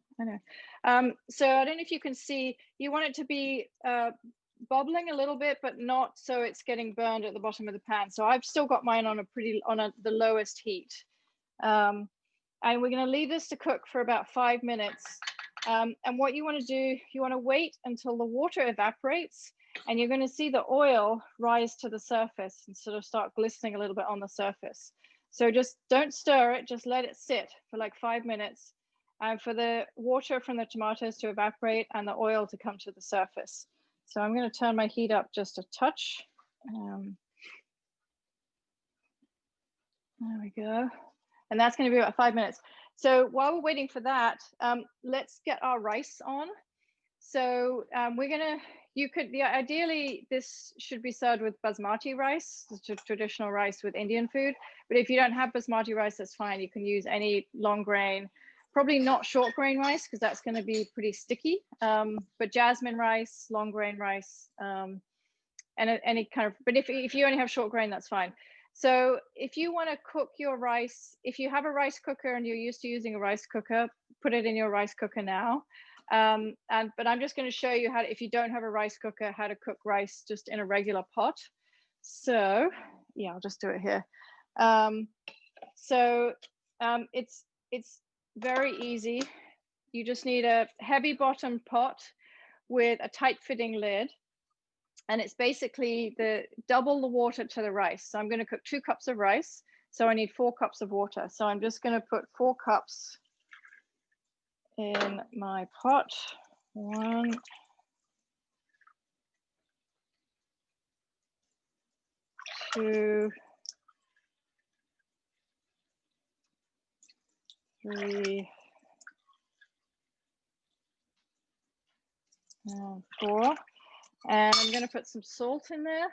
So I don't know if you can see, you want it to be bubbling a little bit, but not so it's getting burned at the bottom of the pan. So I've still got mine on the lowest heat. And we're going to leave this to cook for about 5 minutes. And what you want to do, you want to wait until the water evaporates, and you're going to see the oil rise to the surface and sort of start glistening a little bit on the surface. So just don't stir it, just let it sit for like 5 minutes, and for the water from the tomatoes to evaporate and the oil to come to the surface. So I'm going to turn my heat up just a touch. There we go. And that's going to be about 5 minutes. So while we're waiting for that, let's get our rice on. So we're going to, ideally this should be served with basmati rice, the traditional rice with Indian food. But if you don't have basmati rice, that's fine. You can use any long grain, probably not short grain rice because that's going to be pretty sticky. But jasmine rice, long grain rice, and any kind of, but if you only have short grain, that's fine. So if you want to cook your rice, if you have a rice cooker and you're used to using a rice cooker, put it in your rice cooker now. But I'm just going to show you how to, if you don't have a rice cooker, how to cook rice just in a regular pot. So yeah, I'll just do it here. It's very easy. You just need a heavy bottom pot with a tight fitting lid. And it's basically double the water to the rice. So I'm going to cook 2 cups of rice. So I need 4 cups of water. So I'm just going to put 4 cups in my pot. 1, 2, 3, and 4. And I'm going to put some salt in there.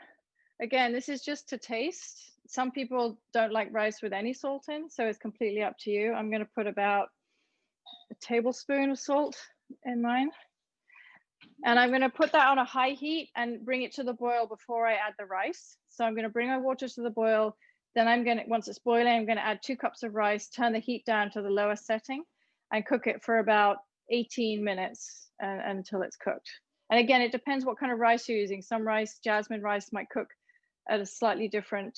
Again, this is just to taste. Some people don't like rice with any salt in, so it's completely up to you. I'm going to put about a tablespoon of salt in mine. And I'm going to put that on a high heat and bring it to the boil before I add the rice. So I'm going to bring my water to the boil. Then I'm going to, once it's boiling, I'm going to add 2 cups of rice, turn the heat down to the lowest setting, and cook it for about 18 minutes until it's cooked. And again, it depends what kind of rice you're using. Some rice, jasmine rice, might cook at a slightly different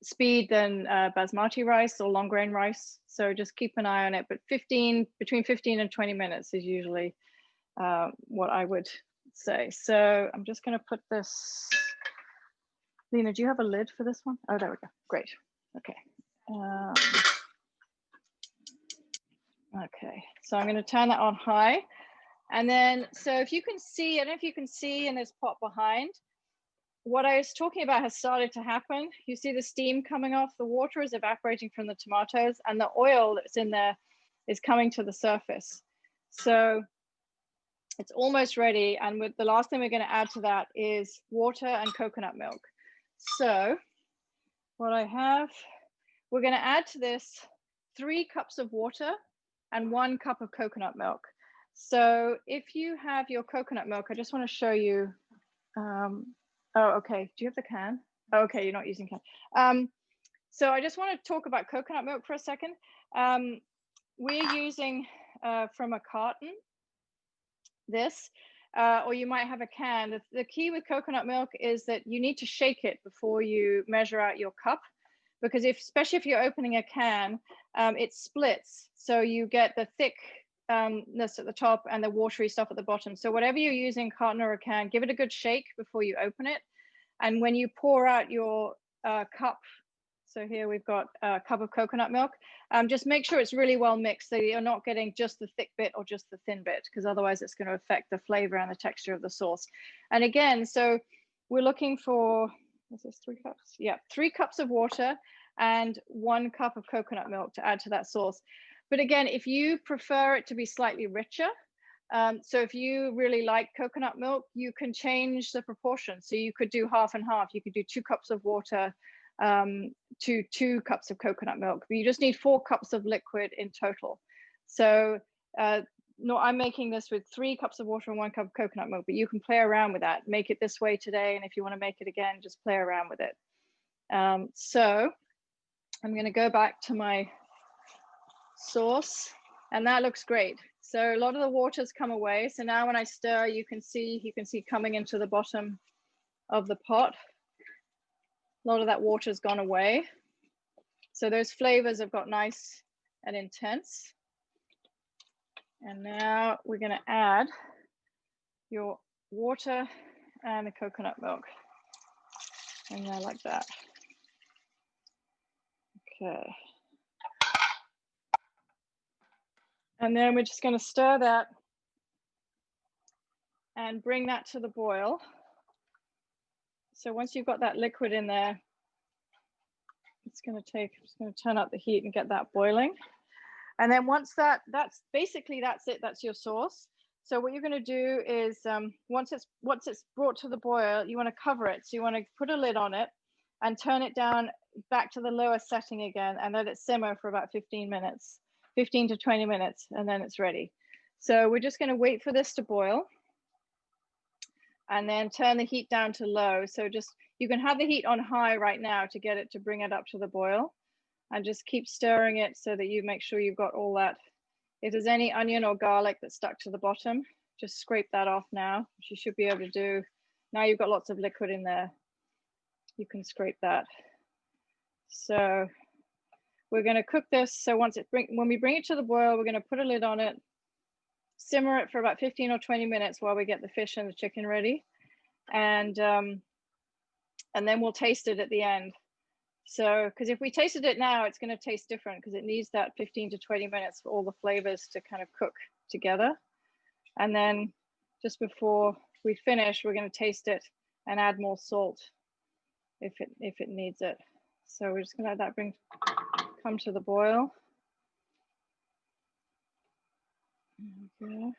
speed than basmati rice or long grain rice. So just keep an eye on it. But between 15 and 20 minutes is usually what I would say. So I'm just going to put this. Lena, do you have a lid for this one? Oh, there we go. Great. Okay. Okay. So I'm going to turn that on high. And then, so if you can see, I don't know if you can see in this pot behind, what I was talking about has started to happen. You see the steam coming off, the water is evaporating from the tomatoes, and the oil that's in there is coming to the surface. So it's almost ready. And with the last thing we're going to add to that is water and coconut milk. So what I have, we're going to add to this 3 cups of water and 1 cup of coconut milk. So if you have your coconut milk, I just want to show you. Oh, okay. Do you have the can? Oh, okay, you're not using can. So I just want to talk about coconut milk for a second. We're using from a carton this, or you might have a can. The key with coconut milk is that you need to shake it before you measure out your cup, because especially if you're opening a can, it splits. So you get the thickness at the top and the watery stuff at the bottom. So whatever you're using, carton or a can, give it a good shake before you open it. And when you pour out your cup, so here we've got a cup of coconut milk, just make sure it's really well mixed so you're not getting just the thick bit or just the thin bit, because otherwise it's going to affect the flavor and the texture of the sauce. And again, so we're looking for, is this 3 cups? Yeah, 3 cups of water and 1 cup of coconut milk to add to that sauce. But again, if you prefer it to be slightly richer, so if you really like coconut milk, you can change the proportion. So you could do half and half. You could do 2 cups of water to 2 cups of coconut milk. But you just need 4 cups of liquid in total. So no, I'm making this with 3 cups of water and 1 cup of coconut milk, but you can play around with that. Make it this way today, and if you want to make it again, just play around with it. So I'm going to go back to my sauce, and that looks great. So a lot of the water's come away. So now when I stir, you can see coming into the bottom of the pot. A lot of that water's gone away. So those flavors have got nice and intense. And now we're going to add your water and the coconut milk. And there like that. Okay. And then we're just going to stir that and bring that to the boil. So once you've got that liquid in there, it's going to take, I'm just going to turn up the heat and get that boiling. And then once that's it, that's your sauce. So what you're going to do is once it's brought to the boil, you want to cover it. So you want to put a lid on it and turn it down back to the lower setting again and let it simmer for about 15 to 20 minutes, and then it's ready. So we're just going to wait for this to boil and then turn the heat down to low. So just, you can have the heat on high right now to get it, to bring it up to the boil, and just keep stirring it so that you make sure you've got all that. If there's any onion or garlic that's stuck to the bottom, just scrape that off now, which you should be able to do. Now you've got lots of liquid in there, you can scrape that. So we're going to cook this. So when we bring it to the boil, we're going to put a lid on it, simmer it for about 15 or 20 minutes while we get the fish and the chicken ready. And then we'll taste it at the end. So, because if we tasted it now, it's going to taste different because it needs that 15 to 20 minutes for all the flavors to kind of cook together. And then just before we finish, we're going to taste it and add more salt if it needs it. So we're just going to let that come to the boil. Okay.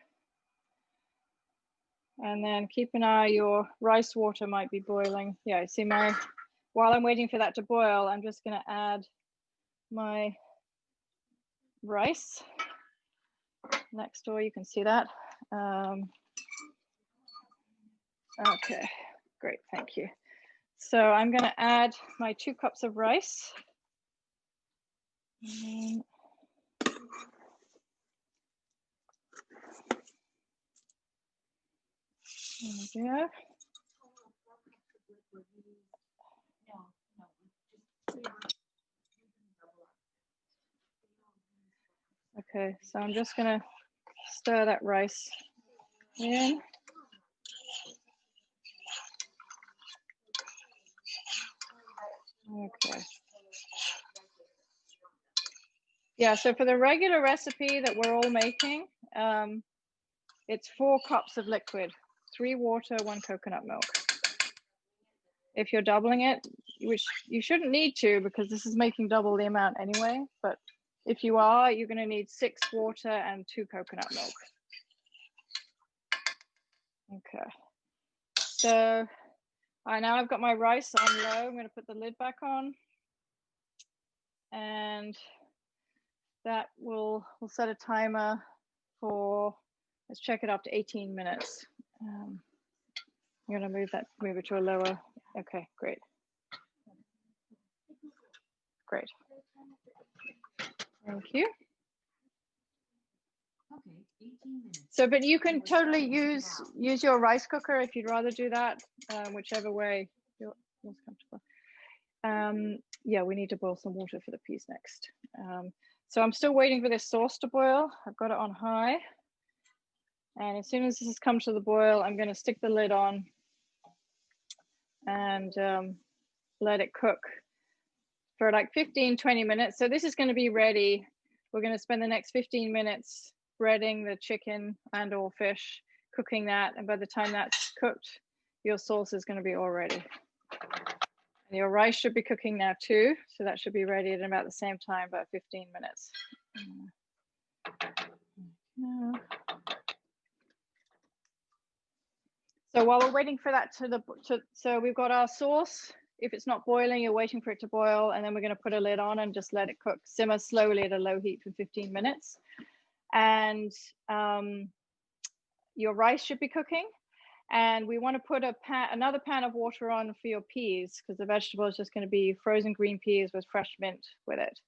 And then keep an eye, your rice water might be boiling. Yeah, see while I'm waiting for that to boil, I'm just going to add my rice next door. You can see that. Okay, great, thank you. So I'm going to add my 2 cups of rice. There we go. Okay, so I'm just going to stir that rice in. Okay. Yeah, so for the regular recipe that we're all making, it's 4 cups of liquid, 3 water, 1 coconut milk. If you're doubling it, which you shouldn't need to because this is making double the amount anyway, but if you are, you're going to need 6 water and 2 coconut milk. Okay, so now I've got my rice on low. I'm going to put the lid back on, and that we'll set a timer for, let's check it up to 18 minutes. I'm going to move it to a lower. Okay, great. Great. Thank you. Okay, 18 minutes. So, but you can totally use your rice cooker if you'd rather do that, whichever way you're most comfortable. Yeah, we need to boil some water for the peas next. So I'm still waiting for this sauce to boil. I've got it on high. And as soon as this has come to the boil, I'm going to stick the lid on and let it cook for like 15, 20 minutes. So this is going to be ready. We're going to spend the next 15 minutes breading the chicken and or fish, cooking that. And by the time that's cooked, your sauce is going to be all ready. And your rice should be cooking now too. So that should be ready at about the same time, about 15 minutes. So while we're waiting for that so we've got our sauce. If it's not boiling, you're waiting for it to boil, and then we're going to put a lid on and just let it cook, simmer slowly at a low heat for 15 minutes. And your rice should be cooking. And we want to put another pan of water on for your peas, because the vegetable is just going to be frozen green peas with fresh mint with it.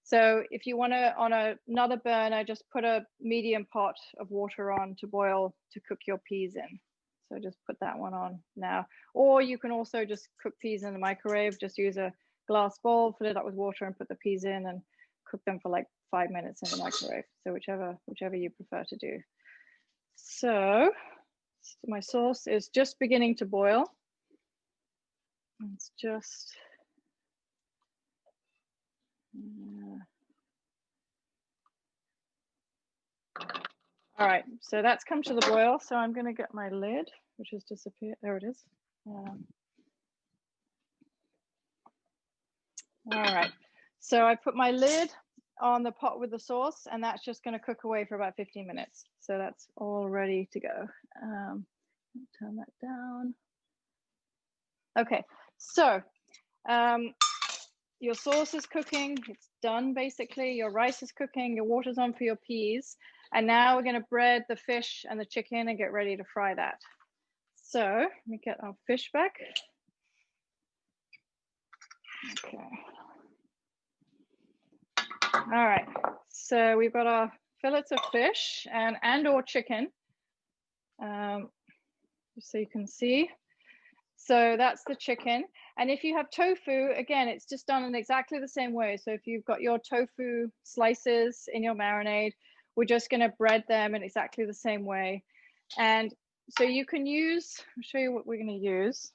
So if you want to, on another burner, just put a medium pot of water on to boil, to cook your peas in. So just put that one on now. Or you can also just cook peas in the microwave. Just use a glass bowl, fill it up with water and put the peas in and cook them for like 5 minutes in the microwave. So whichever you prefer to do. So my sauce is just beginning to boil. It's just all right, so that's come to the boil. So I'm going to get my lid, which has disappeared. There it is. All right, so I put my lid on the pot with the sauce, and that's just going to cook away for about 15 minutes. So that's all ready to go. Turn that down. Okay, so your sauce is cooking. It's done basically. Your rice is cooking. Your water's on for your peas. And now we're going to bread the fish and the chicken and get ready to fry that. So let me get our fish back. Okay. All right. So we've got our fillets of fish and or chicken. Just so you can see. So that's the chicken. And if you have tofu, again, it's just done in exactly the same way. So if you've got your tofu slices in your marinade, we're just going to bread them in exactly the same way. And so you can use, I'll show you what we're going to use.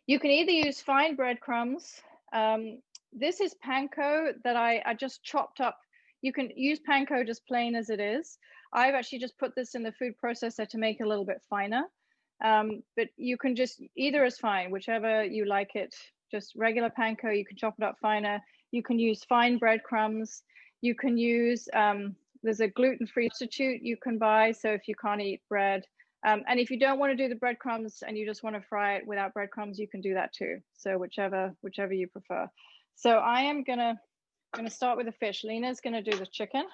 You can either use fine breadcrumbs. This is panko that I just chopped up. You can use panko just plain as it is. I've actually just put this in the food processor to make it a little bit finer. But you can just, either is fine, whichever you like it. Just regular panko, you can chop it up finer. You can use fine breadcrumbs. You can use, there's a gluten-free substitute you can buy, so if you can't eat bread. And if you don't want to do the breadcrumbs and you just want to fry it without breadcrumbs, you can do that too. So whichever you prefer. So I am gonna start with the fish. Lynna's gonna do the chicken.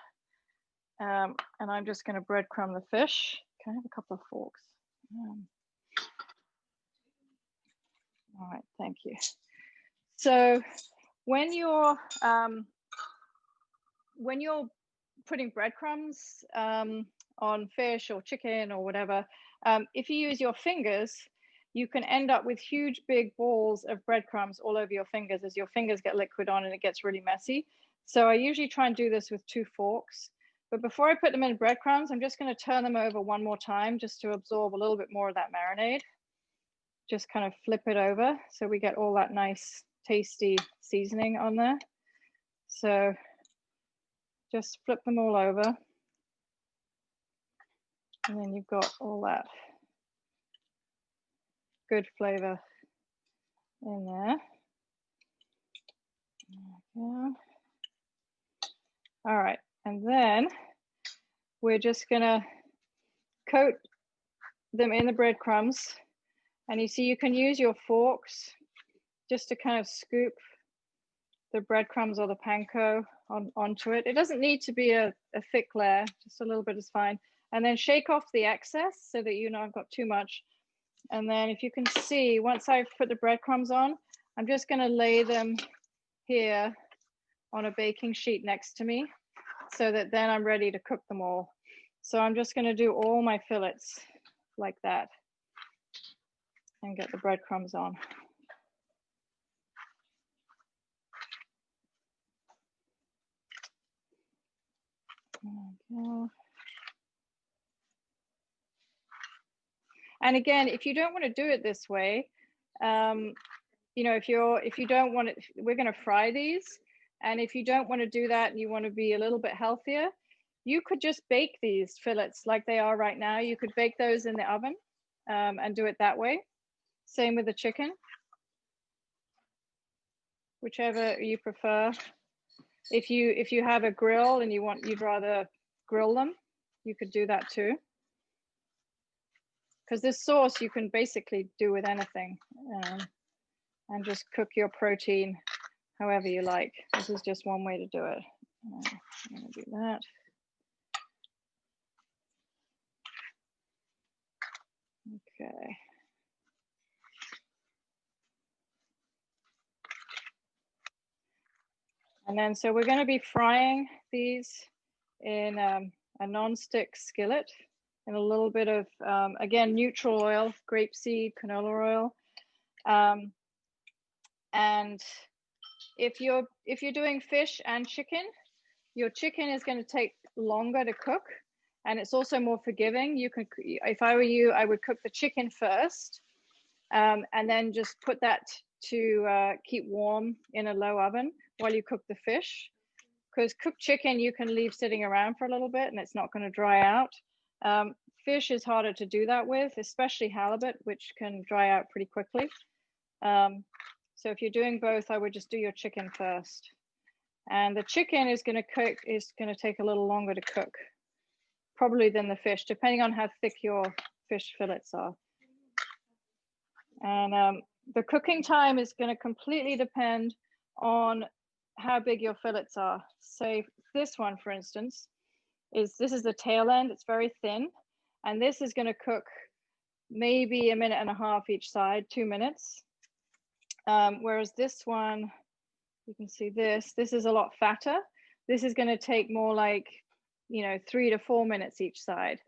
And I'm just gonna breadcrumb the fish. Can I have a couple of forks? All right, thank you. So when you're putting breadcrumbs on fish or chicken or whatever, if you use your fingers, you can end up with huge big balls of breadcrumbs all over your fingers as your fingers get liquid on and it gets really messy. So I usually try and do this with 2 forks. But before I put them in breadcrumbs, I'm just going to turn them over one more time just to absorb a little bit more of that marinade. Just kind of flip it over so we get all that nice tasty seasoning on there. So just flip them all over. And then you've got all that good flavor in there. All right, and then we're just gonna coat them in the breadcrumbs. And you see, you can use your forks just to kind of scoop the breadcrumbs or the panko onto it. It doesn't need to be a thick layer, just a little bit is fine. And then shake off the excess so that you know I've got too much. And then if you can see, once I've put the breadcrumbs on, I'm just gonna lay them here on a baking sheet next to me so that then I'm ready to cook them all. So I'm just gonna do all my fillets like that and get the breadcrumbs on. And again, if you don't want to do it this way, you know, if you don't want it, we're going to fry these. And if you don't want to do that and you want to be a little bit healthier, you could just bake these fillets like they are right now. You could bake those in the oven and do it that way. Same with the chicken, whichever you prefer. If you have a grill and you'd rather grill them, you could do that too. Because this sauce you can basically do with anything and just cook your protein however you like. This is just one way to do it. I'm going to do that. Okay. And then so we're going to be frying these in a non-stick skillet in a little bit of, again, neutral oil, grapeseed, canola oil. And if you're doing fish and chicken, your chicken is going to take longer to cook, and it's also more forgiving. You can, if I were you, I would cook the chicken first, and then just put that to keep warm in a low oven while you cook the fish. Because cooked chicken you can leave sitting around for a little bit and it's not going to dry out. Fish is harder to do that with, especially halibut, which can dry out pretty quickly. So if you're doing both, I would just do your chicken first. And the chicken is going to take a little longer to cook, probably than the fish, depending on how thick your fish fillets are. And the cooking time is going to completely depend on how big your fillets are. Say this one, for instance, this is the tail end. It's very thin, and this is going to cook maybe 1.5 minutes each side, 2 minutes. Whereas this one, you can see this is a lot fatter. This is going to take more like, 3 to 4 minutes each side.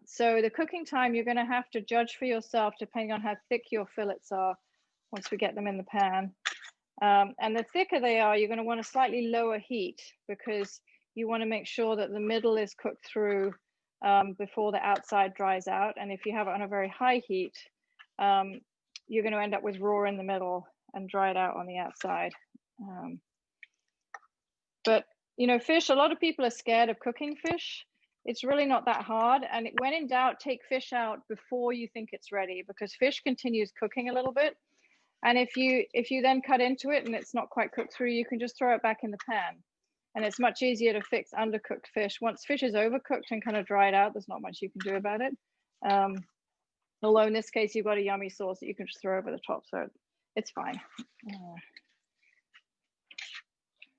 So the cooking time you're going to have to judge for yourself depending on how thick your fillets are once we get them in the pan. And the thicker they are, you're going to want a slightly lower heat because you want to make sure that the middle is cooked through before the outside dries out. And if you have it on a very high heat, you're going to end up with raw in the middle and dried out on the outside. But fish, a lot of people are scared of cooking fish. It's really not that hard. And when in doubt, take fish out before you think it's ready, because fish continues cooking a little bit. And if you then cut into it and it's not quite cooked through, you can just throw it back in the pan. And it's much easier to fix undercooked fish. Once fish is overcooked and kind of dried out, there's not much you can do about it. Although in this case, you've got a yummy sauce that you can just throw over the top, so it's fine.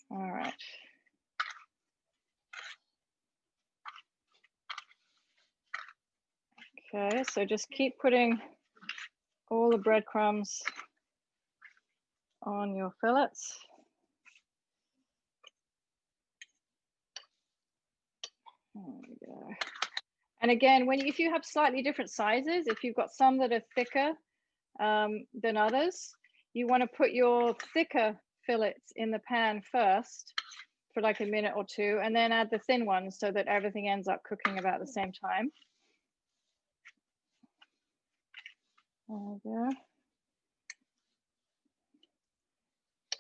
All right. Okay, so just keep putting all the breadcrumbs on your fillets. There we go. And again, if you have slightly different sizes, if you've got some that are thicker than others, you want to put your thicker fillets in the pan first for like 1 minute or 2, and then add the thin ones so that everything ends up cooking about the same time. There we go.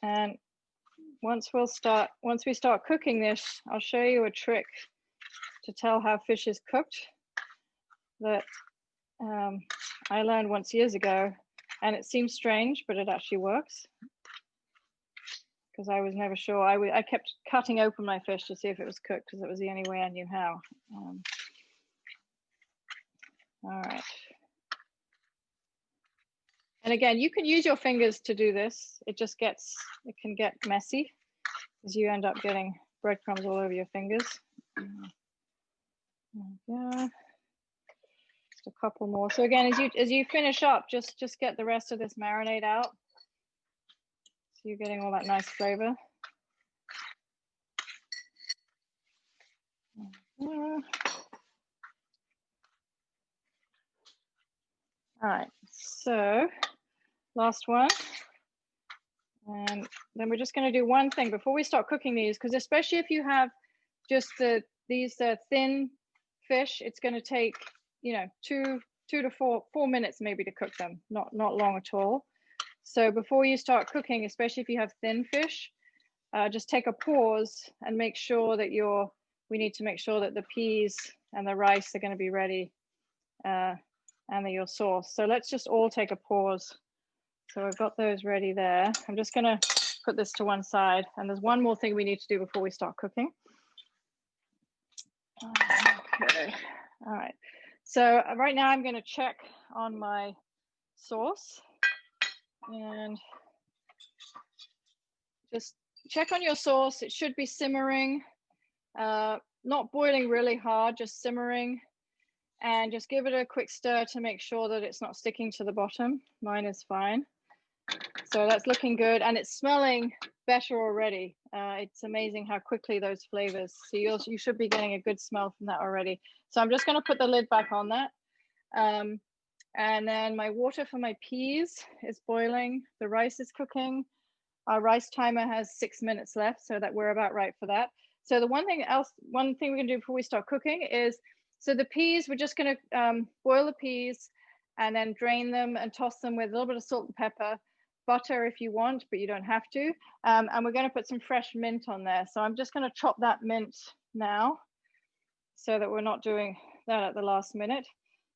And once we start cooking this, I'll show you a trick to tell how fish is cooked that I learned once years ago, and it seems strange, but it actually works, because I was never sure. I kept cutting open my fish to see if it was cooked, because it was the only way I knew how. All right. And again, you can use your fingers to do this. It can get messy because you end up getting breadcrumbs all over your fingers. Yeah, just a couple more. So again, as you finish up, just get the rest of this marinade out, so you're getting all that nice flavor. All right, so last one, and then we're just going to do one thing before we start cooking these, because especially if you have just these thin fish, it's going to take 2 to 4 minutes maybe to cook them, not long at all. So before you start cooking, especially if you have thin fish, just take a pause and make sure that we need to make sure that the peas and the rice are going to be ready, and your sauce. So let's just all take a pause. So I've got those ready there. I'm just going to put this to one side, and there's one more thing we need to do before we start cooking. Okay, all right. So right now I'm going to check on my sauce, and just check on your sauce. It should be simmering, not boiling really hard, just simmering, and just give it a quick stir to make sure that it's not sticking to the bottom. Mine is fine. So that's looking good, and it's smelling better already. It's amazing how quickly those flavors. So you should be getting a good smell from that already. So I'm just going to put the lid back on that. And then my water for my peas is boiling. The rice is cooking. Our rice timer has 6 minutes left, so that we're about right for that. So the one thing we're gonna do before we start cooking is, so the peas, we're just gonna boil the peas and then drain them and toss them with a little bit of salt and pepper, butter if you want, but you don't have to. And we're gonna put some fresh mint on there. So I'm just gonna chop that mint now so that we're not doing that at the last minute.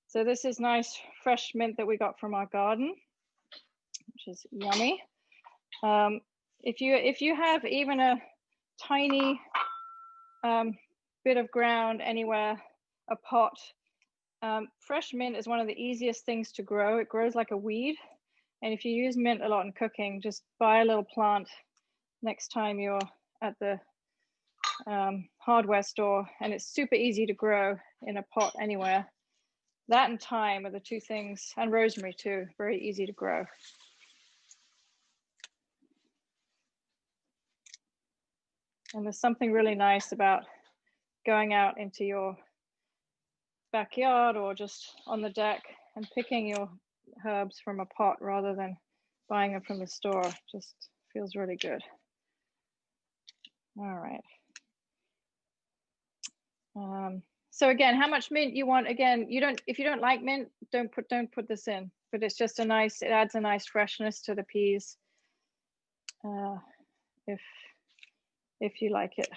So this is nice fresh mint that we got from our garden, which is yummy. If you have even a tiny bit of ground anywhere, a pot, fresh mint is one of the easiest things to grow. It grows like a weed. And if you use mint a lot in cooking, just buy a little plant next time you're at the hardware store, and it's super easy to grow in a pot anywhere. That and thyme are the two things, and rosemary too, very easy to grow. And there's something really nice about going out into your backyard or just on the deck and picking your herbs from a pot rather than buying them from the store. Just feels really good. All right. So again, how much mint you want? Again, if you don't like mint, don't put this in. But it's just it adds a nice freshness to the peas. If you like it.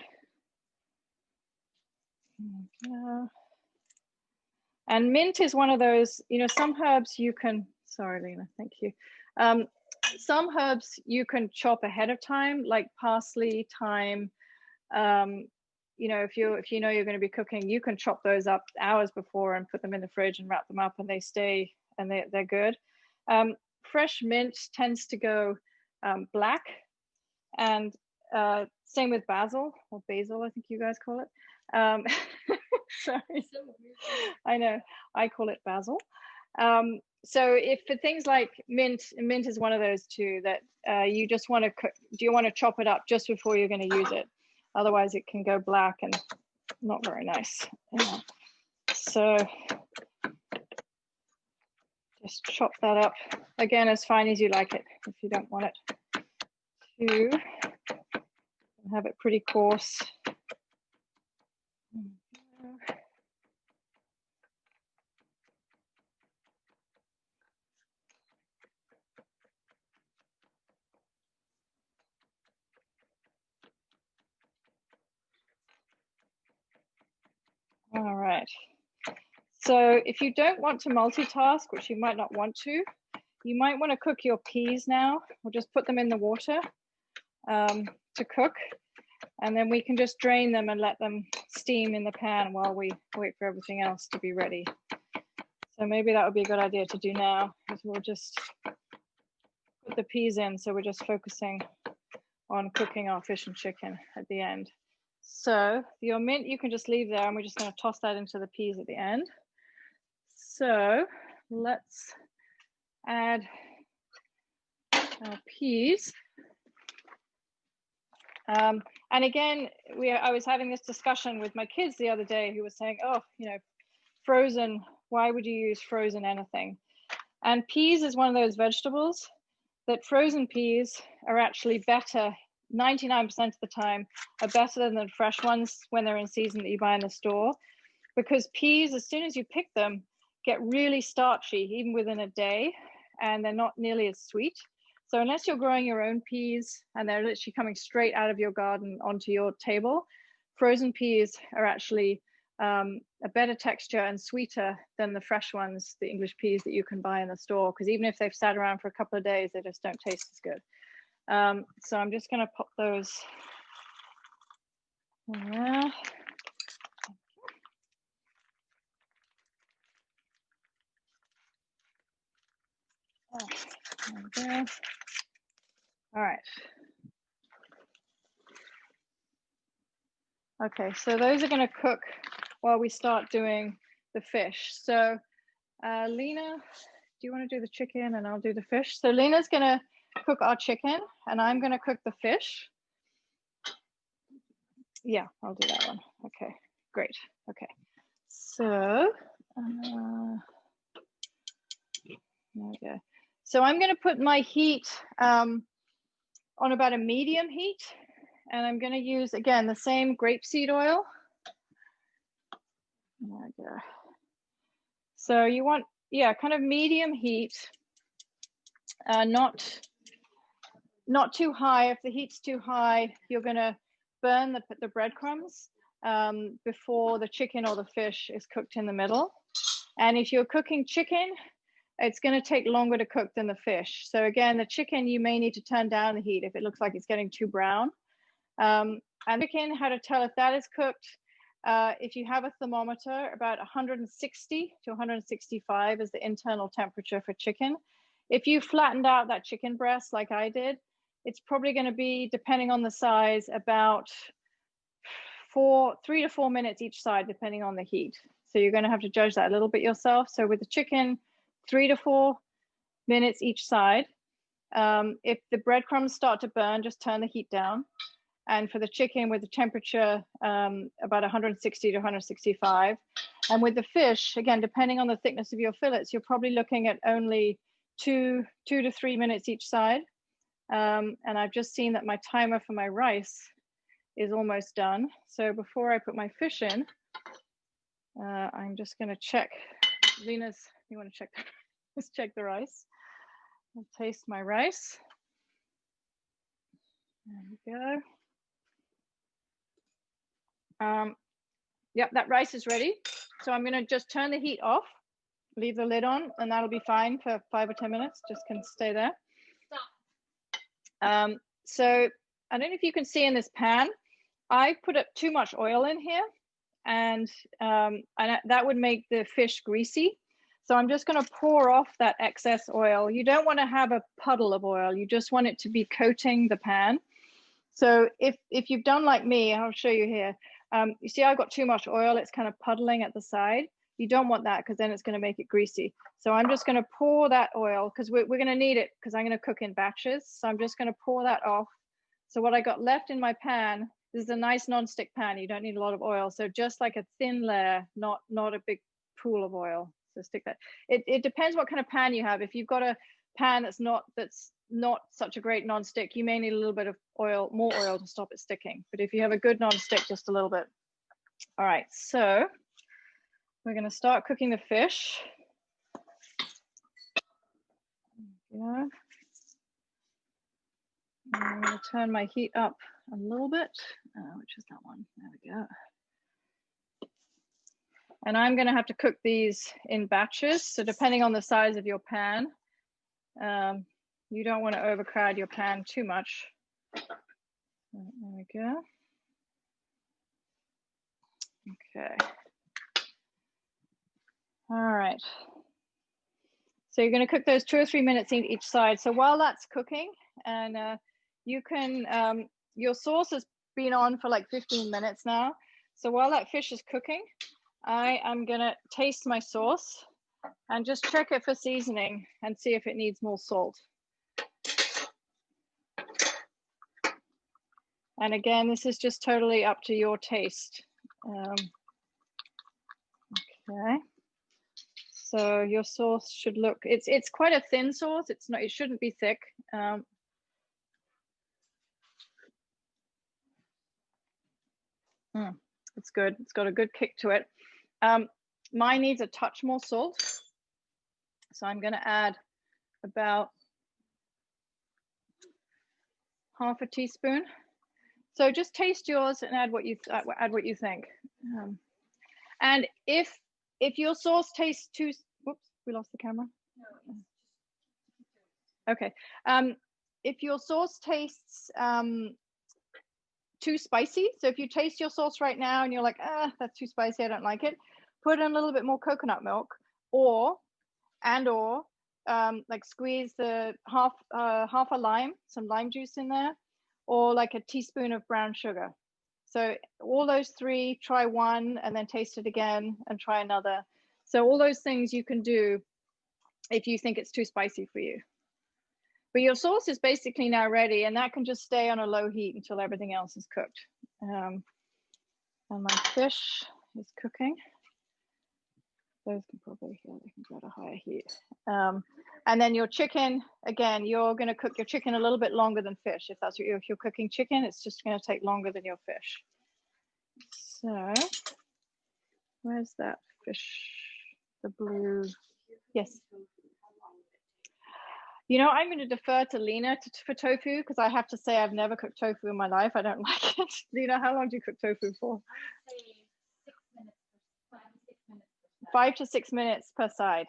And mint is one of those, some herbs you can, sorry, Lena, thank you. Some herbs you can chop ahead of time, like parsley, thyme. If you know you're going to be cooking, you can chop those up hours before and put them in the fridge and wrap them up, and they stay and they're good. Fresh mint tends to go black, and same with basil, or basil, I think you guys call it. Sorry, I know, I call it basil. So if for things like mint is one of those two that you just want to cook, do you want to chop it up just before you're going to use it? Otherwise it can go black and not very nice. So just chop that up, again, as fine as you like it. If you don't want it to have it pretty coarse. All right. So if you don't want to multitask, which you might not want to, you might want to cook your peas now, or just put them in the water to cook. And then we can just drain them and let them steam in the pan while we wait for everything else to be ready. So maybe that would be a good idea to do now, because we'll just put the peas in. So we're just focusing on cooking our fish and chicken at the end. So your mint, you can just leave there, and we're just going to toss that into the peas at the end. So let's add our peas. And again, I was having this discussion with my kids the other day, who were saying, oh, frozen, why would you use frozen anything? And peas is one of those vegetables that frozen peas are actually better, 99% of the time, are better than the fresh ones when they're in season that you buy in the store. Because peas, as soon as you pick them, get really starchy, even within a day, and they're not nearly as sweet. So unless you're growing your own peas and they're literally coming straight out of your garden onto your table, frozen peas are actually a better texture and sweeter than the fresh ones, the English peas that you can buy in the store, because even if they've sat around for a couple of days, they just don't taste as good. So I'm just going to pop those in there. Oh, there we go. All right. Okay, so those are going to cook while we start doing the fish. So Lena, do you want to do the chicken and I'll do the fish? So Lena's going to cook our chicken and I'm going to cook the fish. Yeah, I'll do that one. Okay, great. Okay, so there we go. So I'm going to put my heat on about a medium heat. And I'm going to use, again, the same grapeseed oil. There we go. So you want, yeah, kind of medium heat, not too high. If the heat's too high, you're going to burn the breadcrumbs before the chicken or the fish is cooked in the middle. And if you're cooking chicken, it's going to take longer to cook than the fish. So again, the chicken, you may need to turn down the heat if it looks like it's getting too brown. And chicken, how to tell if that is cooked, if you have a thermometer, about 160 to 165 is the internal temperature for chicken. If you flattened out that chicken breast like I did, it's probably going to be, depending on the size, about 3 to 4 minutes each side, depending on the heat. So you're going to have to judge that a little bit yourself. So with the chicken, 3 to 4 minutes each side. If the breadcrumbs start to burn, just turn the heat down. And for the chicken, with the temperature about 160 to 165. And with the fish, again, depending on the thickness of your fillets, you're probably looking at only 2 to 3 minutes each side. And I've just seen that my timer for my rice is almost done. So before I put my fish in, I'm just going to check. Lynna's, you want to check? Let's check the rice. I'll taste my rice. There we go. Yep, that rice is ready. So I'm going to just turn the heat off, leave the lid on, and that'll be fine for 5 or 10 minutes. Just can stay there. So I don't know if you can see in this pan, I put up too much oil in here, and that would make the fish greasy. So I'm just going to pour off that excess oil. You don't want to have a puddle of oil. You just want it to be coating the pan. So if you've done like me, I'll show you here. You see, I've got too much oil. It's kind of puddling at the side. You don't want that because then it's going to make it greasy. So I'm just going to pour that oil because we're going to need it because I'm going to cook in batches. So I'm just going to pour that off. So what I got left in my pan, this is a nice non-stick pan. You don't need a lot of oil. So just like a thin layer, not a big pool of oil. So stick that. It depends what kind of pan you have. If you've got a pan that's not such a great non-stick, you may need a little bit of oil, more oil to stop it sticking. But if you have a good non-stick, just a little bit. All right, so we're going to start cooking the fish. Yeah. I'm going to turn my heat up a little bit, which is that one. There we go. And I'm going to have to cook these in batches. So depending on the size of your pan, you don't want to overcrowd your pan too much. There we go. Okay. All right. So you're going to cook those 2 or 3 minutes each side. So while that's cooking, and you can, your sauce has been on for like 15 minutes now. So while that fish is cooking, I am going to taste my sauce and just check it for seasoning and see if it needs more salt. And again, this is just totally up to your taste. Okay. So your sauce should look, it's quite a thin sauce. It shouldn't be thick. It's good. It's got a good kick to it. Mine needs a touch more salt. So I'm going to add about half a teaspoon. So just taste yours and add what you think. And if your sauce tastes too, whoops, we lost the camera. Okay. If your sauce tastes too spicy, so if you taste your sauce right now and you're like, that's too spicy, I don't like it, put in a little bit more coconut milk, or like squeeze the half a lime, some lime juice in there, or like a teaspoon of brown sugar. So all those three, try one and then taste it again and try another. So all those things you can do if you think it's too spicy for you. But your sauce is basically now ready, and that can just stay on a low heat until everything else is cooked. And my fish is cooking. Those can probably, yeah, they can go to higher heat. And then your chicken, again, you're going to cook your chicken a little bit longer than fish. If that's what if you're cooking chicken, it's just going to take longer than your fish. So where's that fish? The blue. Yes. You know, I'm going to defer to Lynna for tofu because I have to say I've never cooked tofu in my life. I don't like it. Lynna, how long do you cook tofu for? 5 to 6 minutes per side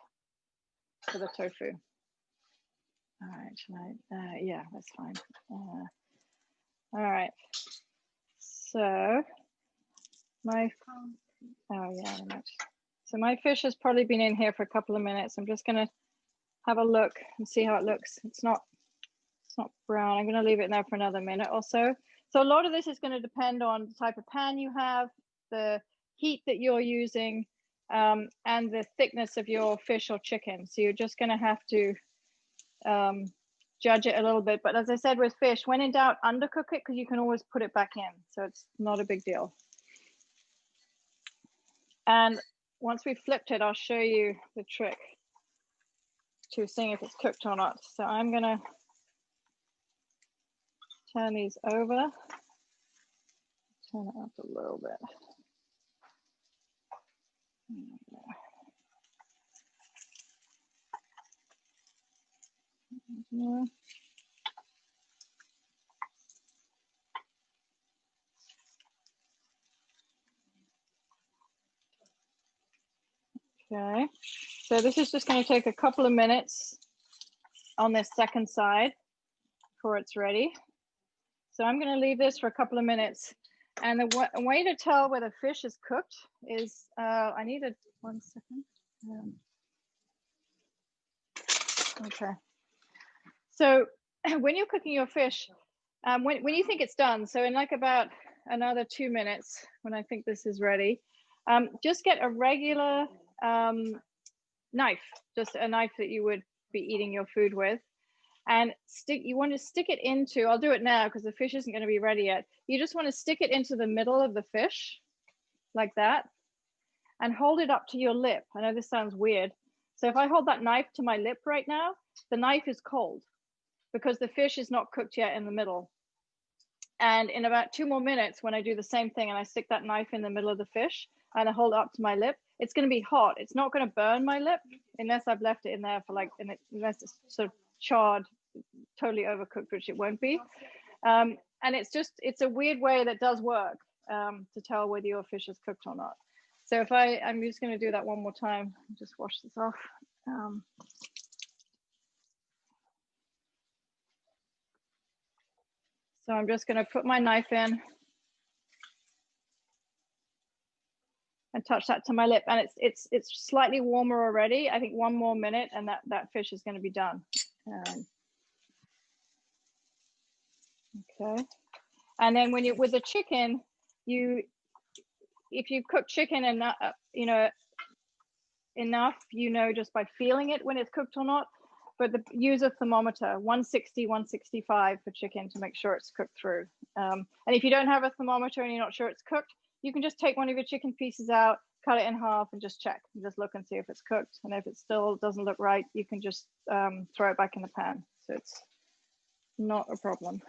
for the tofu. All right, yeah, that's fine. All right. So my, so my fish has probably been in here for a couple of minutes. I'm just gonna have a look and see how it looks. It's not brown. I'm gonna leave it in there for another minute or so. So a lot of this is gonna depend on the type of pan you have, the heat that you're using, and the thickness of your fish or chicken. So you're just gonna have to judge it a little bit. But as I said with fish, when in doubt, undercook it because you can always put it back in. So it's not a big deal. And once we've flipped it, I'll show you the trick to seeing if it's cooked or not. So I'm gonna turn these over, turn it up a little bit. Yeah. Okay, so this is just going to take a couple of minutes on this second side before it's ready. So I'm going to leave this for a couple of minutes. And the way to tell whether fish is cooked is, I need 1 second. Okay. So when you're cooking your fish, when you think it's done, so in like about another 2 minutes, when I think this is ready, just get a regular knife, just a knife that you would be eating your food with, and you want to stick it into, I'll do it now because the fish isn't going to be ready yet. You just want to stick it into the middle of the fish like that and hold it up to your lip. I know this sounds weird. So if I hold that knife to my lip right now, the knife is cold because the fish is not cooked yet in the middle. And in about 2 more minutes, when I do the same thing and I stick that knife in the middle of the fish and I hold it up to my lip, it's going to be hot. It's not going to burn my lip unless I've left it in there for unless it's sort of charred, totally overcooked, which it won't be. And it's a weird way that does work to tell whether your fish is cooked or not. So if I'm just going to do that one more time, just wash this off. So I'm just going to put my knife in and touch that to my lip, and it's slightly warmer already. I think 1 more minute and that fish is going to be done. Okay, and then when with the chicken, if you cook chicken enough, just by feeling it when it's cooked or not. But use a thermometer, 160, 165 for chicken to make sure it's cooked through. And if you don't have a thermometer and you're not sure it's cooked, you can just take one of your chicken pieces out, cut it in half and just check and just look and see if it's cooked. And if it still doesn't look right, you can just throw it back in the pan. So it's not a problem.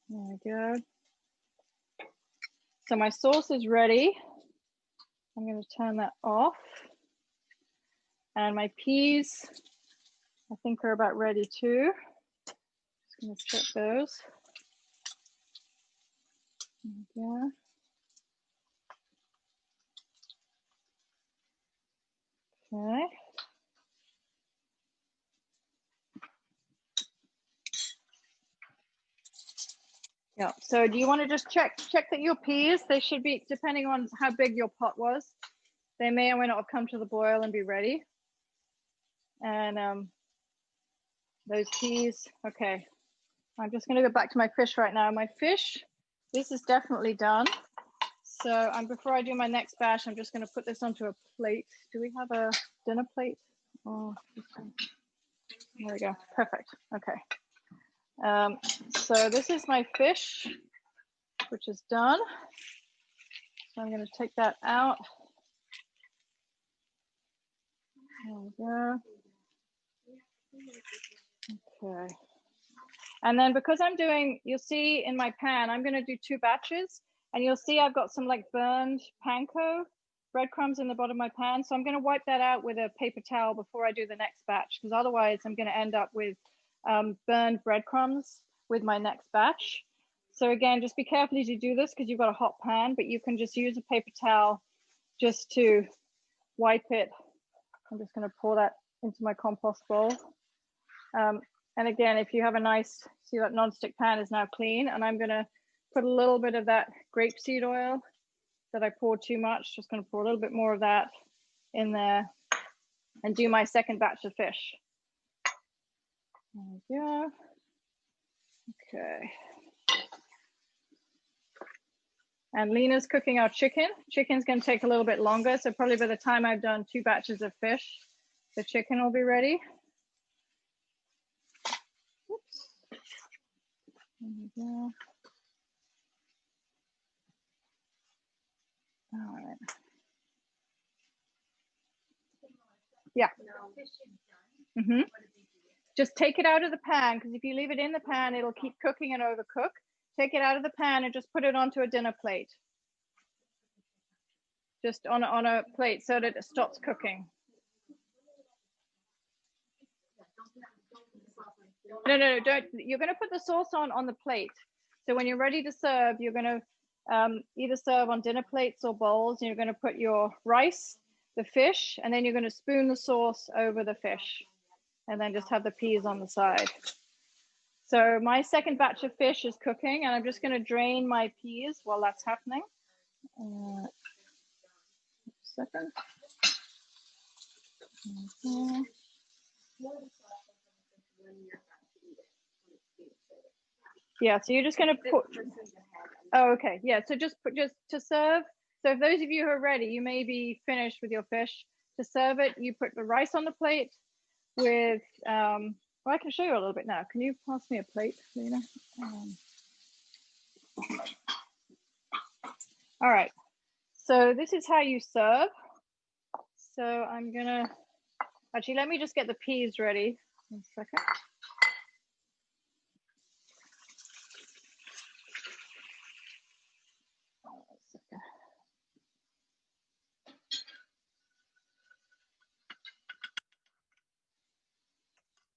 There we go. So my sauce is ready. I'm going to turn that off. And my peas, I think, are about ready too. Just going to set those. Yeah. Okay. Yeah. So do you want to just check that your peas, they should be, depending on how big your pot was, they may or may not have come to the boil and be ready. And those peas, okay. I'm just going to go back to my fish right now. My fish, this is definitely done. So before I do my next batch, I'm just going to put this onto a plate. Do we have a dinner plate? Oh, there we go. Perfect. Okay. So this is my fish, which is done. So I'm going to take that out. There we go. Okay. And then because I'm doing, you'll see in my pan, I'm going to do 2 batches, and you'll see I've got some like burned panko breadcrumbs in the bottom of my pan. So I'm going to wipe that out with a paper towel before I do the next batch, because otherwise I'm going to end up with burned breadcrumbs with my next batch. So again, just be careful as you do this because you've got a hot pan, but you can just use a paper towel just to wipe it. I'm just going to pour that into my compost bowl. And again, if you have a nice, see that non-stick pan is now clean, and I'm going to put a little bit of that grapeseed oil that I poured too much. Just going to pour a little bit more of that in there and do my second batch of fish. There we go. Okay. And Lynna's cooking our chicken. Chicken's going to take a little bit longer, so probably by the time I've done 2 batches of fish, the chicken will be ready. Oops. There we go. All right. Yeah. Mm-hmm. Just take it out of the pan, because if you leave it in the pan, it'll keep cooking and overcook. Take it out of the pan and just put it onto a dinner plate. Just on a plate so that it stops cooking. No, don't. You're going to put the sauce on the plate. So when you're ready to serve, you're going to either serve on dinner plates or bowls, and you're going to put your rice, the fish, and then you're going to spoon the sauce over the fish, and then just have the peas on the side. So my second batch of fish is cooking, and I'm just going to drain my peas while that's happening. Second. Yeah, so you're just going to put. Oh, okay. Yeah, so just to serve. So if those of you who are ready, you may be finished with your fish. To serve it, you put the rice on the plate with. Well, I can show you a little bit now. Can you pass me a plate, Lynna? All right. So this is how you serve. So I'm gonna actually let me just get the peas ready. 1 second.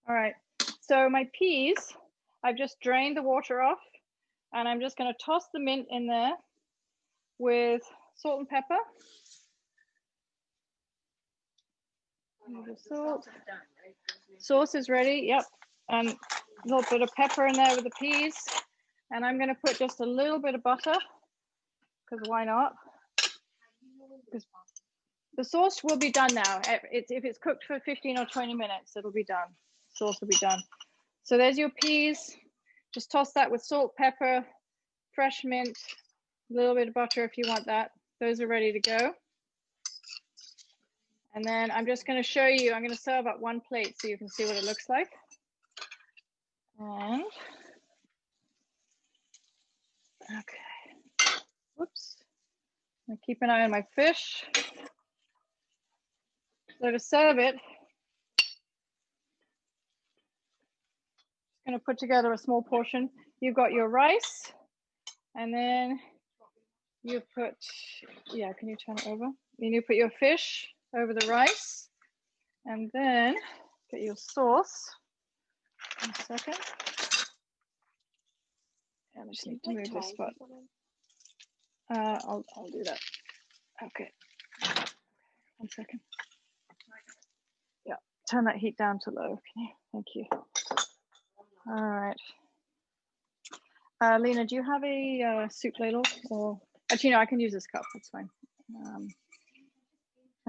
All right, so my peas, I've just drained the water off, and I'm just going to toss the mint in there with salt and pepper. Salt. Sauce is ready, yep. And a little bit of pepper in there with the peas. And I'm going to put just a little bit of butter, because why not? Because the sauce will be done now. If it's cooked for 15 or 20 minutes, it'll be done. Sauce will be done. So there's your peas. Just toss that with salt, pepper, fresh mint, a little bit of butter if you want that. Those are ready to go. And then I'm just going to show you, I'm going to serve up 1 plate so you can see what it looks like. And, okay, whoops. I keep an eye on my fish. So to serve it, just going to put together a small portion. You've got your rice, and then you put, yeah, can you turn it over? Then you put your fish over the rice, and then get your sauce. 1 second. I just need to move this spot. I'll do that. Okay. 1 second. Yeah, turn that heat down to low. Can you? Thank you. All right. Lynna, do you have a soup ladle? Or actually, no, I can use this cup. That's fine.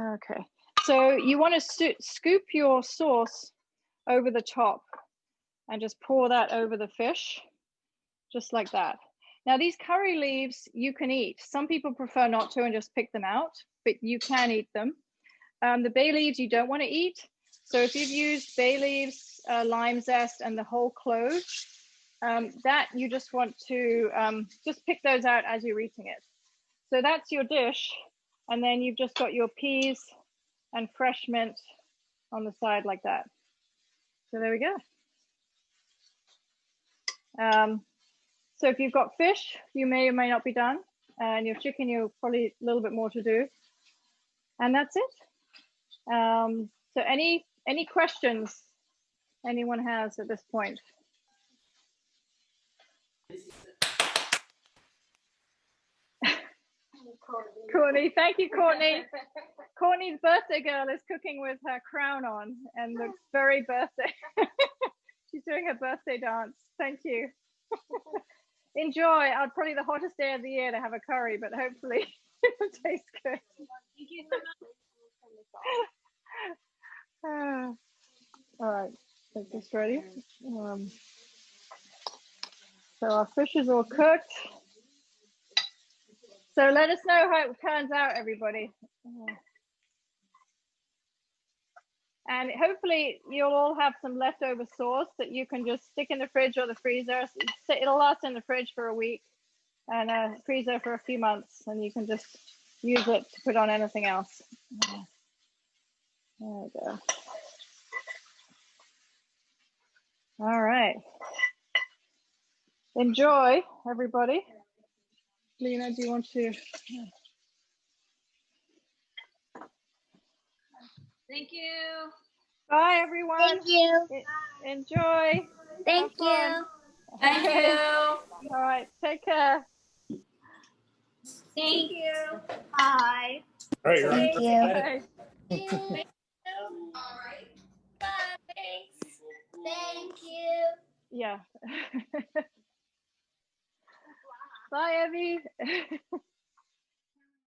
Okay. So you want to scoop your sauce over the top and just pour that over the fish, just like that. Now these curry leaves you can eat. Some people prefer not to and just pick them out, but you can eat them. The bay leaves you don't want to eat. So if you've used bay leaves, lime zest, and the whole clove, that you just want to just pick those out as you're eating it. So that's your dish. And then you've just got your peas and fresh mint on the side like that. So there we go. So if you've got fish, you may or may not be done. And your chicken, you're probably a little bit more to do. And that's it. So any questions anyone has at this point? Courtney, thank you, Courtney. Courtney's birthday girl is cooking with her crown on and looks very birthday. She's doing her birthday dance. Thank you. Enjoy. Probably the hottest day of the year to have a curry, but hopefully it'll taste good. Thank you so much. All right, get this ready. So our fish is all cooked. So let us know how it turns out, everybody. And hopefully you'll all have some leftover sauce that you can just stick in the fridge or the freezer. It'll last in the fridge for a week and freezer for a few months, and you can just use it to put on anything else. There we go. All right. Enjoy, everybody. Lena, do you want to? Thank you. Bye, everyone. Thank you. Enjoy. Thank Have fun. you. Thank you. All right, take care. Thank you. Bye. All right, Thank you. Bye. All right. Bye. Thank you. Yeah. Bye, Evie.